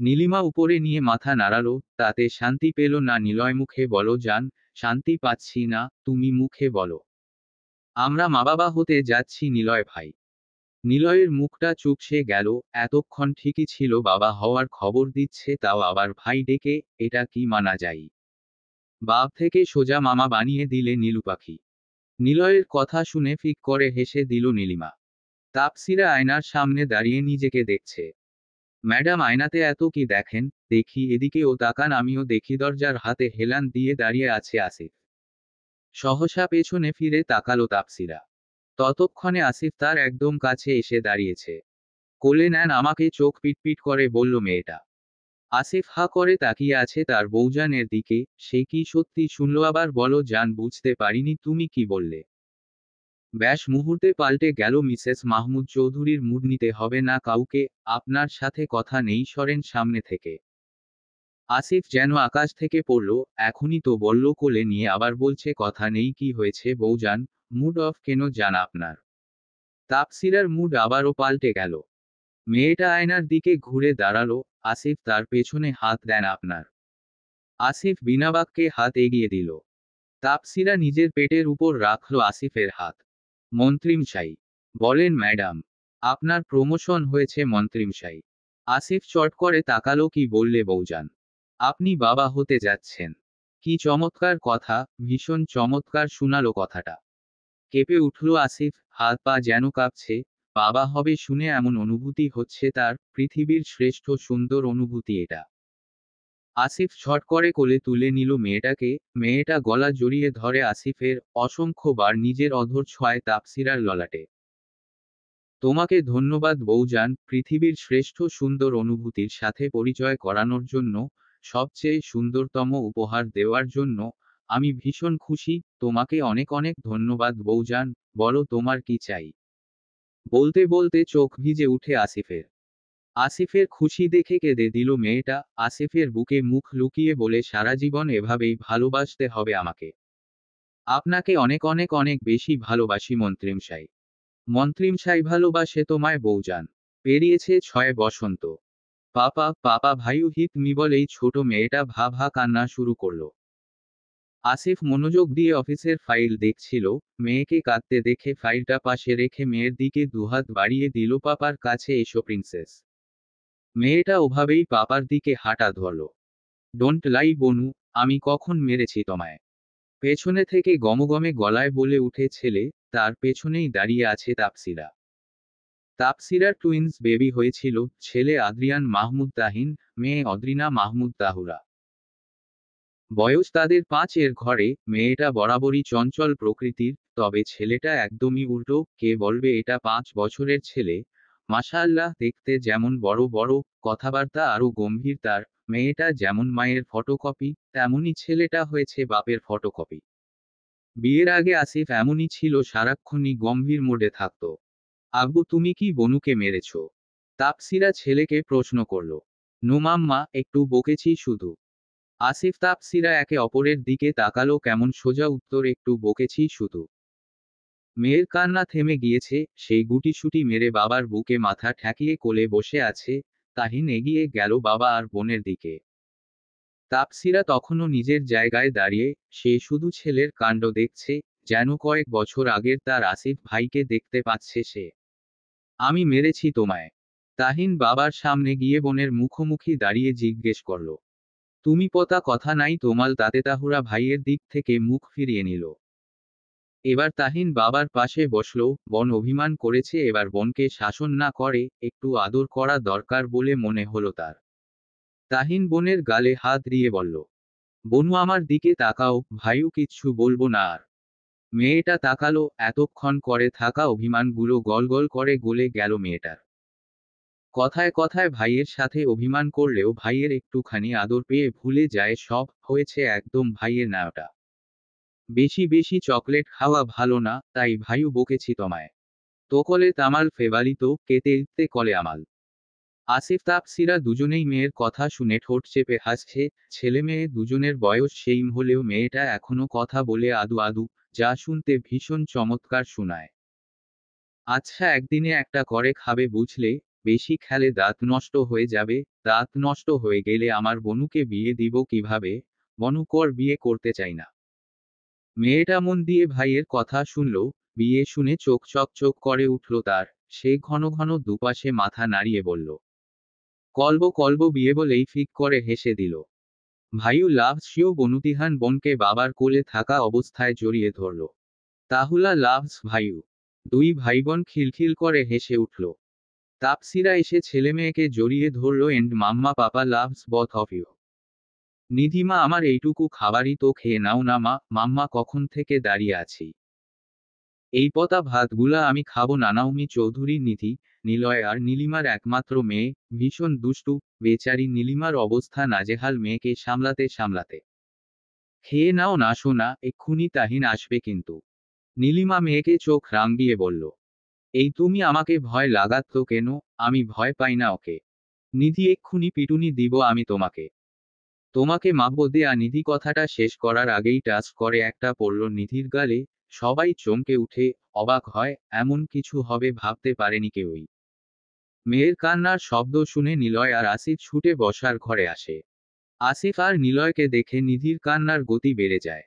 নীলিমা উপরে নিয়ে মাথা নাড়ালো, তাতে শান্তি পেল না নিলয়। মুখে বলো জান। শান্তি পাচ্ছি না, তুমি মুখে বলো। আমরা মা বাবা হতে যাচ্ছি নিলয় ভাই। নিলয়ের মুখটা চুপসে গেল। এতক্ষণ ঠিকই ছিল বাবা হওয়ার খবর দিচ্ছে, তাও আবার ভাই ডেকে। এটা কি মানা যায়? বাপ থেকে সোজা মামা বানিয়ে দিলে নীলু পাখি। নিলয়ের কথা শুনে ফিক করে হেসে দিল নীলিমা। তাপসিরা আয়নার সামনে দাঁড়িয়ে নিজেকে দেখছে। ম্যাডাম আয়নাতে এত কি দেখেন? দেখি এদিকেও তাকান। আমিও দেখি। দরজার হাতে হেলান দিয়ে দাঁড়িয়ে আছে আসিফ। সহসা পেছনে ফিরে তাকালো তাপসিরা। ততক্ষণে আসিফ তার একদম কাছে এসে দাঁড়িয়েছে। কোলে নেন আমাকে, চোখ পিটপিট করে বলল মেয়েটা। আসিফ হা করে তাকিয়ে আছে তার বউজানের দিকে। সে কি সত্যি শুনল? আবার বলো জান, বুঝতে পারিনি তুমি কি বললে। ব্যাস মুহূর্তে পাল্টে গেল মিসেস মাহমুদ চৌধুরীর মুড। নিতে হবে না কাউকে, আপনার সাথে কথা নেই, সরেন সামনে থেকে। আসিফ যেন আকাশ থেকে পড়ল। এখনই তো বলল কোলে নিয়ে, আবার বলছে কথা নেই। কি হয়েছে বউজান, মুড অফ কেন জান আপনার? তাপসিরার মুড আবারও পাল্টে গেল। মেয়েটা আয়নার দিকে ঘুরে দাঁড়ালো। আসিফ তার পেছনে হাত দেন আপনার। আসিফ বিনা বাক্যে হাত এগিয়ে দিল। তাপসিরা নিজের পেটের উপর রাখল আসিফের হাত। মন্ত্রীমশাই বলেন ম্যাডাম, আপনার প্রমোশন হয়েছে মন্ত্রীমশাই। আসিফ চট করে তাকালো। কি বললে বউজান? আপনি বাবা হতে যাচ্ছেন? কি চমৎকার কথা, ভীষণ চমৎকার শোনালো কথাটা। কেঁপে উঠল আসিফ, হাত পা যেন কাঁপছে। বাবা হবে শুনে এমন অনুভূতি হচ্ছে তার, পৃথিবীর শ্রেষ্ঠ সুন্দর অনুভূতি এটা। আসিফ ছট করে কোলে তুলে নিল মেয়েটাকে। মেয়েটা গলা জড়িয়ে ধরে আসিফের, অসংখ্যবার নিজের অধর ছোঁয়ায় তাপসিরার ললাটে। তোমাকে ধন্যবাদ বউজান, পৃথিবীর শ্রেষ্ঠ সুন্দর অনুভূতির সাথে পরিচয় করানোর জন্য, সবচেয়ে সুন্দরতম উপহার দেওয়ার জন্য। আমি ভীষণ খুশি। তোমাকে অনেক অনেক ধন্যবাদ বউজান। বলো তোমার কি চাই? বলতে বলতে চোখ ভিজে উঠে আসিফের। আসিফের খুশি দেখে কেঁদে দিল মেয়েটা। আসিফের বুকে মুখ লুকিয়ে বলে, সারা জীবন এভাবেই ভালোবাসতে হবে আমাকে। আপনাকে অনেক অনেক অনেক বেশি ভালোবাসি মন্ত্রীমশাই। মন্ত্রীমশাই ভালোবাসে তোমায় বউজান। পেরিয়েছে 6 বসন্ত। পাপা পাপা ভাইউ হিত মি বলেই ছোট মেয়েটা ভা ভা কান্না শুরু করলো। আসিফ মনোযোগ দিয়ে অফিসের ফাইল দেখছিল। মেয়েকে কাঁদতে দেখে ফাইলটা পাশে রেখে মেয়ের দিকে দুহাত বাড়িয়ে দিল। পাপার কাছে এসো প্রিন্সেস। মেয়েটা ওভাবেই পাপার দিকে হাঁটা ধরল। ডোন্ট লাই বনু, আমি কখন মেরেছি তোমায়? পেছনে থেকে গমগমে গলায় বলে উঠে ছেলে। তার পেছনেই দাঁড়িয়ে আছে তাপসিরা। তাপসিরার টুইন্স বেবি হয়েছিল, ছেলে আদ্রিয়ান মাহমুদ তাহিন, মেয়ে অদ্রিনা মাহমুদ তাহুরা। বয়স তাদের 5 এর ঘরে। মেয়েটা বরাবরই চঞ্চল প্রকৃতির, তবে ছেলেটা একদমই উল্টো। কে বলবে এটা 5 বছরের ছেলে? মাশাআল্লাহ, দেখতে যেমন বড় বড়, কথাবার্তা আরও গম্ভীর তার। মেয়েটা যেমন মায়ের ফটোকপি, তেমনই ছেলেটা হয়েছে বাপের ফটোকপি। বিয়ের আগে আসিফ এমনই ছিল, সারাক্ষণই গম্ভীর মোডে থাকত। আব্বু তুমি কি বনুকে মেরেছ? তাপসিরা ছেলেকে প্রশ্ন করল। নো মাম্মা, একটু বকেছি শুধু। আসিফ তাপসিরা একে অপরের দিকে তাকালো। কেমন সোজা উত্তর, একটু বকেছি শুধু। মেয়ের কান্না থেমে গিয়েছে। সেই গুটিসুটি মেরে বাবার বুকে মাথা ঠেকিয়ে কোলে বসে আছে। তাহিন এগিয়ে গেল বাবা আর বোনের দিকে। তাপসিরা তখনও নিজের জায়গায় দাঁড়িয়ে। সে শুধু ছেলের কাণ্ড দেখছে, যেন কয়েক বছর আগের তার আসিফ ভাইকে দেখতে পাচ্ছে সে। আমি মেরেছি তোমায়? তাহিন বাবার সামনে গিয়ে বোনের মুখোমুখি দাঁড়িয়ে জিজ্ঞেস করল। তুমি পতা কথা নাই তোমাল? তাতে তাহুরা ভাইয়ের দিক থেকে মুখ ফিরিয়ে নিল। এবার তাহিন বাবার পাশে বসল। বোন অভিমান করেছে, এবার বোনকে শাসন না করে একটু আদর করা দরকার বলে মনে হলো তার। তাহিন বোনের গালে হাত দিয়ে বলল, বনু আমার দিকে তাকাও, ভাইও কিচ্ছু বলবো না আর। মেয়েটা তাকালো। এতক্ষণ করে থাকা অভিমানগুলো গলগল করে গলে গেল মেয়েটার। কথায় কথায় ভাইয়ের সাথে অভিমান করলেও ভাইয়ের একটুখানি আদর পেয়ে ভুলে যায় সব। হয়েছে একদম ভাইয়ের নায়টা। বেশি বেশি চকলেট খাওয়া ভালো না, তাই ভাইও বকেছি তোমায়। তোকলে তামাল ফেভারিতো, কেতে ইত্তে কলে আমাল। আসিফ তাপসিরা দুজনেই মেয়ের কথা শুনে ঠোঁট চেপে হাসছে। ছেলে মেয়ে দুজনের বয়স সেইম হলেও মেয়েটা এখনো কথা বলে আদু আদু, যা শুনতে ভীষণ চমৎকার শোনায়। আচ্ছা, একদিনে একটা করে খাবে বুঝলে? বেশি খেলে দাঁত নষ্ট হয়ে যাবে। দাঁত নষ্ট হয়ে গেলে আমার বনুকে বিয়ে দিব কিভাবে? বনু কর বিয়ে করতে চাই না। মেয়েটা মন দিয়ে ভাইয়ের কথা শুনল। বিয়ে শুনে চোখ চকচক করে উঠল তার। সে ঘন ঘন দুপাশে মাথা নাড়িয়ে বলল, কলব কলব বিয়ে বলেই ফিক করে হেসে দিল। ভাইউ লাভস ইউ বনুতিহান বোনকে বাবার কোলে থাকা অবস্থায় জড়িয়ে ধরল। তাহুলা লাভস ভাইউ। দুই ভাইবোন খিলখিল করে হেসে উঠল। তাপসিরা এসে ছেলেমেয়েকে জড়িয়ে ধরল। And mamma papa loves both of you. Nidhima আমার এইটুকু খাবারই তো খেয়ে নাও না মা। মাম্মা কখন থেকে দাঁড়িয়ে আছি। এই পতা ভাতগুলা আমি খাবো না। নাওমি চৌধুরী নিধি, নিলয় আর নীলিমার একমাত্র মেয়ে, ভীষণ দুষ্টু, বেচারি নীলিমার অবস্থা নাজেহাল মেয়েকে সামলাতে সামলাতে। খেয়ে নাও না সোনা, এক্ষুনি তাহিন আসবে কিন্তু। নীলিমা মেয়েকে চোখ রাঙিয়ে বলল। এই তুমি আমাকে ভয় লাগাচ্ছ কেন? আমি ভয় পাই না ওকে। নিধি এক্ষুনি পিটুনি দিব আমি তোমাকে। তোমাকে মারবো। দেয়া নিধি কথাটা শেষ করার আগেই টাচ করে একটা পড়ল নিধির গালে। সবাই চমকে উঠে, অবাক হয়, এমন কিছু হবে ভাবতে পারেনি কেউই। মেয়ের কান্নার শব্দ শুনে নিলয় আর আসিফ ছুটে বসার ঘরে আসে। আসিফ আর নিলয়কে দেখে নিধির কান্নার গতি বেড়ে যায়।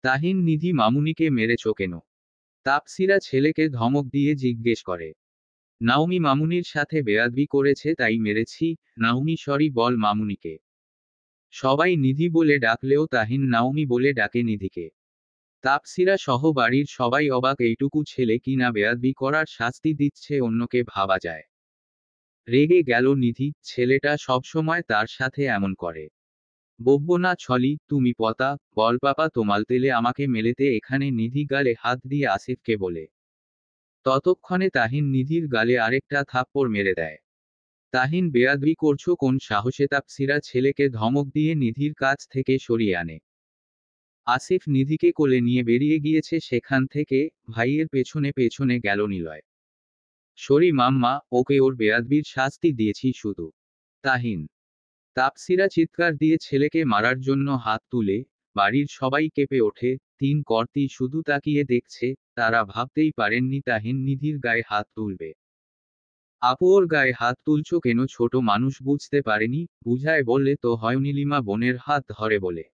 তাহিন, নিধি মামুনিকে মেরেছ কেন? তাপসিরা ছেলেকে ধমক দিয়ে জিজ্ঞেস করে। নাওমি মামুনির সাথে বেয়াদবি করেছে তাই মেরেছি। নাওমি সরি বল মামুনিকে। সবাই নিধি বলে ডাকলেও তাহিন নাওমি বলে ডাকে নিধিকে। তাপসিরা সহ বাড়ির সবাই অবাক, এইটুকু ছেলে কিনা বেয়াদবি করার শাস্তি দিচ্ছে অন্যকে, ভাবা যায়। রেগে গেল নিধি, ছেলেটা সবসময় তার সাথে এমন করে। বব্বো না ছলি, তুমি পতা, বল পাপা তোমাল তেলে আমাকে মেলেতে এখানে। নিধি গালে হাত দিয়ে আসিফকে বলে। ততক্ষণে তাহিন নিধির গালে আরেকটা থাপ্পড় মেরে দেয়। তাহিন, বেয়াদবি করছো কোন সাহসে? তাপসিরা ছেলেকে ধমক দিয়ে নিধির কাছ থেকে সরিয়ে আনে। আসিফ নিধিকে কোলে নিয়ে বেরিয়ে গিয়েছে সেখান থেকে। ভাইয়ের পেছনে পেছনে গেল নিলয়। সরি মাম্মা, ওকে ওর বেয়াদবির শাস্তি দিয়েছি শুধু। তাহিন। তাপসিরা চিৎকার দিয়ে ছেলেকে মারার জন্য হাত তুলে। বাড়ির সবাই কেঁপে ওঠে। তিন কর্তি শুধু তাকিয়ে দেখছে। তারা ভাবতেই পারেননি তাহিন নিধির গায়ে হাত তুলবে। আপু ওর গায়ে হাত তুলছো কেন? ছোট মানুষ বুঝতে পারেনি, বুঝায় বললে তো হয় নীলিমা বোনের হাত ধরে বলে।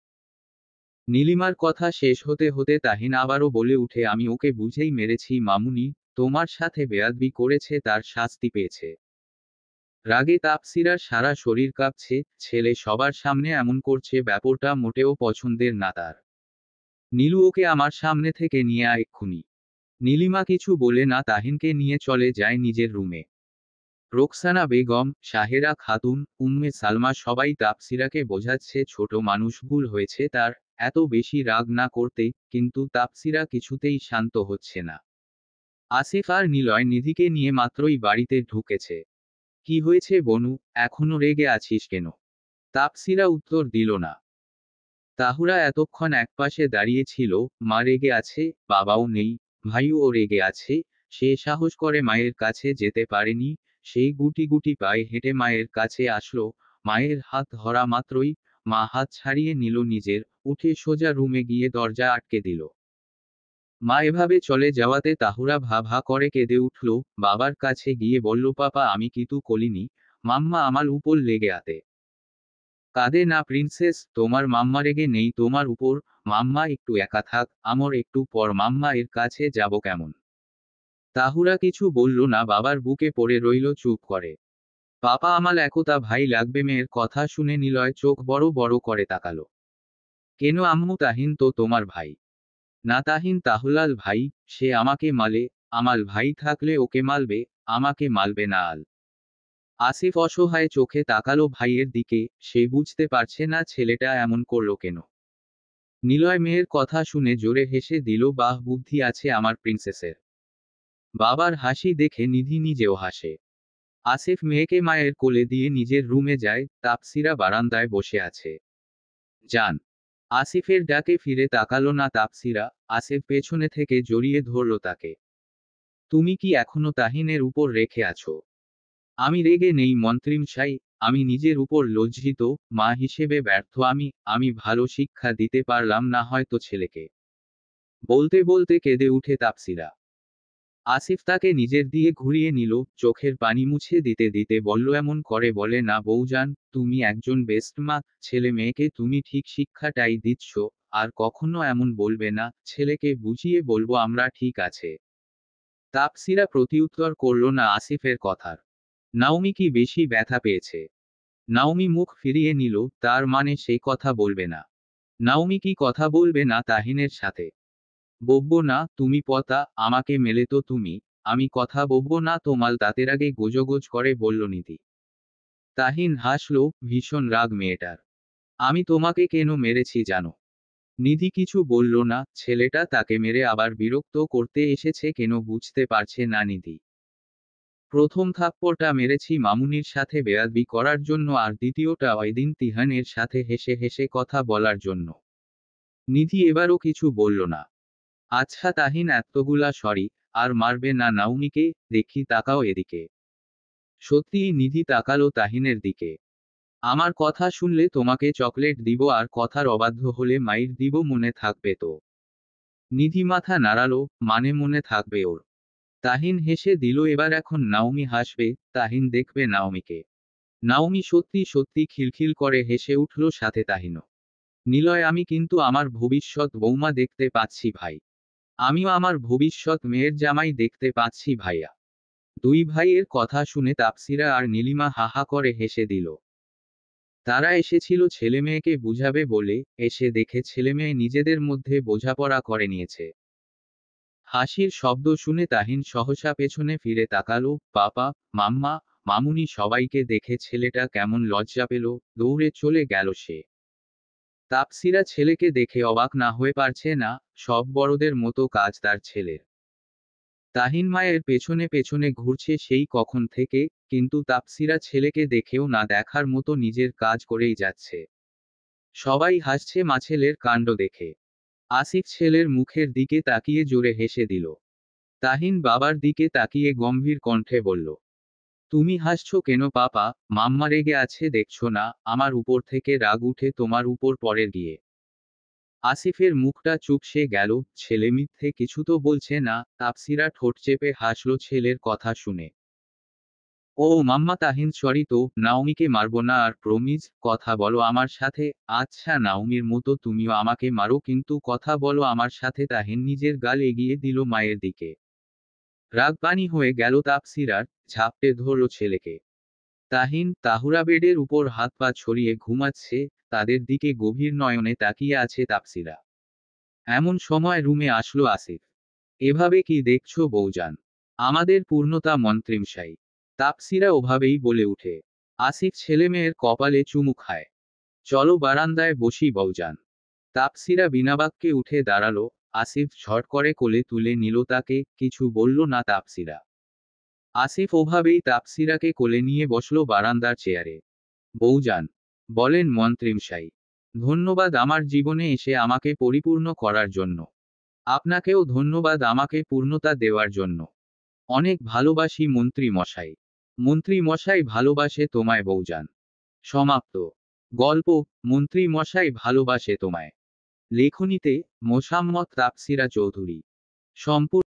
নীলিমার কথা শেষ হতে হতে তাহিন আবারও বলে উঠে, আমি ওকে বুঝেই মেরেছি মামুনি। তোমার সাথে বেয়াদবি করেছে তার শাস্তি পেয়েছে। রাগে তাপসিরার সারা শরীর কাঁপছে। ছেলে সবার সামনে এমন করছে, ব্যাপারটা মোটেও পছন্দের না তার। নীলু, ওকে আমার সামনে থেকে নিয়ে আয় এক্ষুনি। নীলিমা কিছু বলে না তাহিনকে নিয়ে চলে যায় নিজের রুমে। রোকসানা বেগম, শাহেরা খাতুন, উম্মে সালমা সবাই তাপসিরাকে বোঝাচ্ছে ছোট মানুষ, ভুল হয়েছে তার, এত বেশি রাগ না করতে। কিন্তু তাপসিরা কিছুতেই শান্ত হচ্ছে না। আসিফ আর নিলয় নিধিকে নিয়ে মাত্রই বাড়িতে ঢুকেছে। কি হয়েছে বনু, এখনো রেগে আছিস কেন? তাপসিরা উত্তর দিল না। তাহুরা এতক্ষণ একপাশে দাঁড়িয়ে ছিল। মা রেগে আছে, বাবাও নেই, ভাইও রেগে আছে। সে সাহস করে মায়ের কাছে যেতে পারেনি। সেই গুটি গুটি পায়ে হেঁটে মায়ের কাছে আসলো। মায়ের হাত ধরা মাত্রই মা হাত ছাড়িয়ে নিল নিজের, উঠে সোজা রুমে গিয়ে দরজা আটকে দিল। মা এভাবে চলে যাওয়াতে তাহুরা ভা ভা করে কেঁদে উঠল। বাবার কাছে গিয়ে বলল, পাপা আমি কিছু করিনি, মাম্মা আমার উপর লেগে আতে। কাঁদে না প্রিন্সেস, তোমার মাম্মা রেগে নেই তোমার উপর। মাম্মা একটু একা থাক, আমর একটু পর মাম্মা এর কাছে যাব কেমন? তাহুরা কিছু বলল না, বাবার বুকে পড়ে রইল চুপ করে। পাপা আমাল একতা ভাই লাগবে। মেয়ের কথা শুনে নিলয় চোখ বড় বড় করে তাকালো। কেন আম্মু? তাহিন তো তোমার ভাই। না তাহিন তাহুলাল ভাই, সে আমাকে মালে। আমাল ভাই থাকলে ওকে মালবে, আমাকে মালবে না আল। আসিফ অসহায় চোখে তাকালো ভাইয়ের দিকে, সে বুঝতে পারছে না ছেলেটা এমন করলো কেন। নিলয় মেয়ের কথা শুনে জোরে হেসে দিল, বাহ বুদ্ধি আছে আমার প্রিন্সেসের। বাবার হাসি দেখে নিধি নিজেও হাসে। আসিফ মেয়েকে মায়ের কোলে দিয়ে নিজের রুমে যায়। তাপসিরা বারান্দায় বসে আছে। যান। আসিফের ডাকে ফিরে তাকালো না তাপসিরা। আসিফ পেছনে থেকে জড়িয়ে ধরল তাকে। তুমি কি এখনো তাহিনের উপর রেখে আছো? আমি রেগে নেই মন্ত্রীমশাই, আমি নিজের উপর লজ্জিত। মা হিসেবে ব্যর্থ আমি। আমি ভালো শিক্ষা দিতে পারলাম না হয়তো ছেলেকে। বলতে বলতে কেঁদে উঠে তাপসিরা। আসিফ তাকে নিজের দিয়ে ঘুরিয়ে নিল, চোখের পানি মুছে দিতে দিতে বলল, এমন করে বলে না বউজান, তুমি একজন বেস্ট মা। ছেলে মেয়েকে তুমি ঠিক শিক্ষাটাই দিচ্ছ। আর কখনো এমন বলবে না। ছেলেকে বুঝিয়ে বলবো আমরা, ঠিক আছে? তাপসিরা প্রতিউত্তর করল না আসিফের কথার। নাওমি কি বেশি ব্যথা পেয়েছে? নাওমি মুখ ফিরিয়ে নিল, তার মানে সেই কথা বলবে না। নাওমি কি কথা বলবে না তাহিনের সাথে? বলবো না, তুমি পতা, আমাকে মেলে তো তুমি। আমি কথা বলবো না তোমাল দাঁতের আগে গোজগোজ করে বলল নিধি। তাহিন হাসল, ভীষণ রাগ মেয়েটার। আমি তোমাকে কেন মেরেছি জানো? নিধি কিছু বলল না, ছেলেটা তাকে মেরে আবার বিরক্ত করতে এসেছে কেন বুঝতে পারছে না নিধি। প্রথম থাপ্পড়টা মেরেছি মামুনির সাথে বেয়াদবি করার জন্য, আর দ্বিতীয়টা ওইদিন তিহানের সাথে হেসে হেসে কথা বলার জন্য। নিধি এবারও কিছু বলল না। আচ্ছা তাহিন, এতগুলা সরি, আর মারবে না নাওমিকে? দেখি, তাকাও এদিকে। সত্যিই নিধি তাকালো তাহিনের দিকে। আমার কথা শুনলে তোমাকে চকলেট দিব, আর কথার অবাধ্য হলে মাইর দিব, মনে থাকবে তো? নিধি মাথা নাড়ালো, মানে মনে থাকবে ওর। তাহিন হেসে দিল, এবার এখন নাওমি হাসবে, তাহিন দেখবে নাওমিকে। নাওমি সত্যি সত্যি খিলখিল করে হেসে উঠল, সাথে তাহিনও। নিলয়, আমি কিন্তু আমার ভবিষ্যৎ বৌমা দেখতে পাচ্ছি ভাই। আমিও আমার ভবিষ্যৎ মেয়ের জামাই দেখতে পাচ্ছি ভাইয়া। দুই ভাইয়ের কথা শুনে তাপসিরা আর নীলিমা হাহা করে হেসে দিল। তারা এসেছিল ছেলেমেয়েকে বুঝাবে বলে, এসে দেখে ছেলেমেয়ে নিজেদের মধ্যে বোঝাপড়া করে নিয়েছে। হাসির শব্দ শুনে তাহিন সহসা পেছনে ফিরে তাকালো। পাপা, মাম্মা, মামুনি সবাইকে দেখে ছেলেটা কেমন লজ্জা পেল, দৌড়ে চলে গেল সে। তাপসিরা ছেলেকে দেখে অবাক না হয়ে পারছে না, সব বড়দের মতো কাজ তার ছেলের। তাহিন মায়ের পেছনে পেছনে ঘুরছে সেই কখন থেকে, কিন্তু তাপসিরা ছেলেকে দেখেও না দেখার মতো নিজের কাজ করেই যাচ্ছে। সবাই হাসছে মা ছেলের কাণ্ড দেখে। আসিফ ছেলের মুখের দিকে তাকিয়ে জোরে হেসে দিল। তাহিন বাবার দিকে তাকিয়ে গম্ভীর কণ্ঠে বলল, তুমি হাসছো কেন পাপা? মাম্মা রেগে আছে দেখছো না? আমার উপর থেকে রাগ উঠে তোমার উপর পড়ে গিয়ে। আসিফের মুখটা চুপসে গেল, ছেলে মিথ্যে কিছু তো বলছে না। তাপসিরা ঠোঁট চেপে হাসল ছেলের কথা শুনে। ও মাম্মা, তাহিন সরি তো, নাওমিকে মারবো না, আর প্রমিজ, কথা বলো আমার সাথে। আচ্ছা নাওমির মতো তুমিও আমাকে মারো, কিন্তু কথা বলো আমার সাথে। তাহিন নিজের গাল এগিয়ে দিল মায়ের দিকে। রাগবানি হয়ে গেল তাপসিরার, ঝাপটে ধরল ছেলেকে। তাহিন, তাহুরা বেডের উপর হাত পা ছড়িয়ে ঘুমাচ্ছে, তাদের দিকে গভীর নয়নে তাকিয়ে আছে তাপসিরা। এমন সময় রুমে আসলো আসিফ। এভাবে কি দেখছো বৌজান? আমাদের পূর্ণতা মন্ত্রিমশাই। তাপসিরা ওভাবেই বলে উঠে। আসিফ ছেলেমেয়ের কপালে চুমু খায়। চলো বারান্দায় বসি বৌজান। তাপসিরা বিনাবাক্যে উঠে দাঁড়ালো। আসিফ ঝট করে কোলে তুলে নিল তাকে, কিছু বলল না তাপসিরা। আসিফ ওভাবেই তাপসিরাকে কোলে নিয়ে বসল বারান্দার চেয়ারে। বৌজান, বলেন মন্ত্রিমশাই। ধন্যবাদ আমার জীবনে এসে আমাকে পরিপূর্ণ করার জন্য। আপনাকেও ধন্যবাদ আমাকে পূর্ণতা দেওয়ার জন্য। অনেক ভালোবাসি মন্ত্রী মশাই। মন্ত্রী মশাই ভালোবাসে তোমায় বৌজান। সমাপ্ত। গল্প, মন্ত্রী মশাই ভালোবাসে তোমায়। লেখনীতে মোসাম্মৎ তাপসিরা চৌধুরী। সম্পূর্ণ।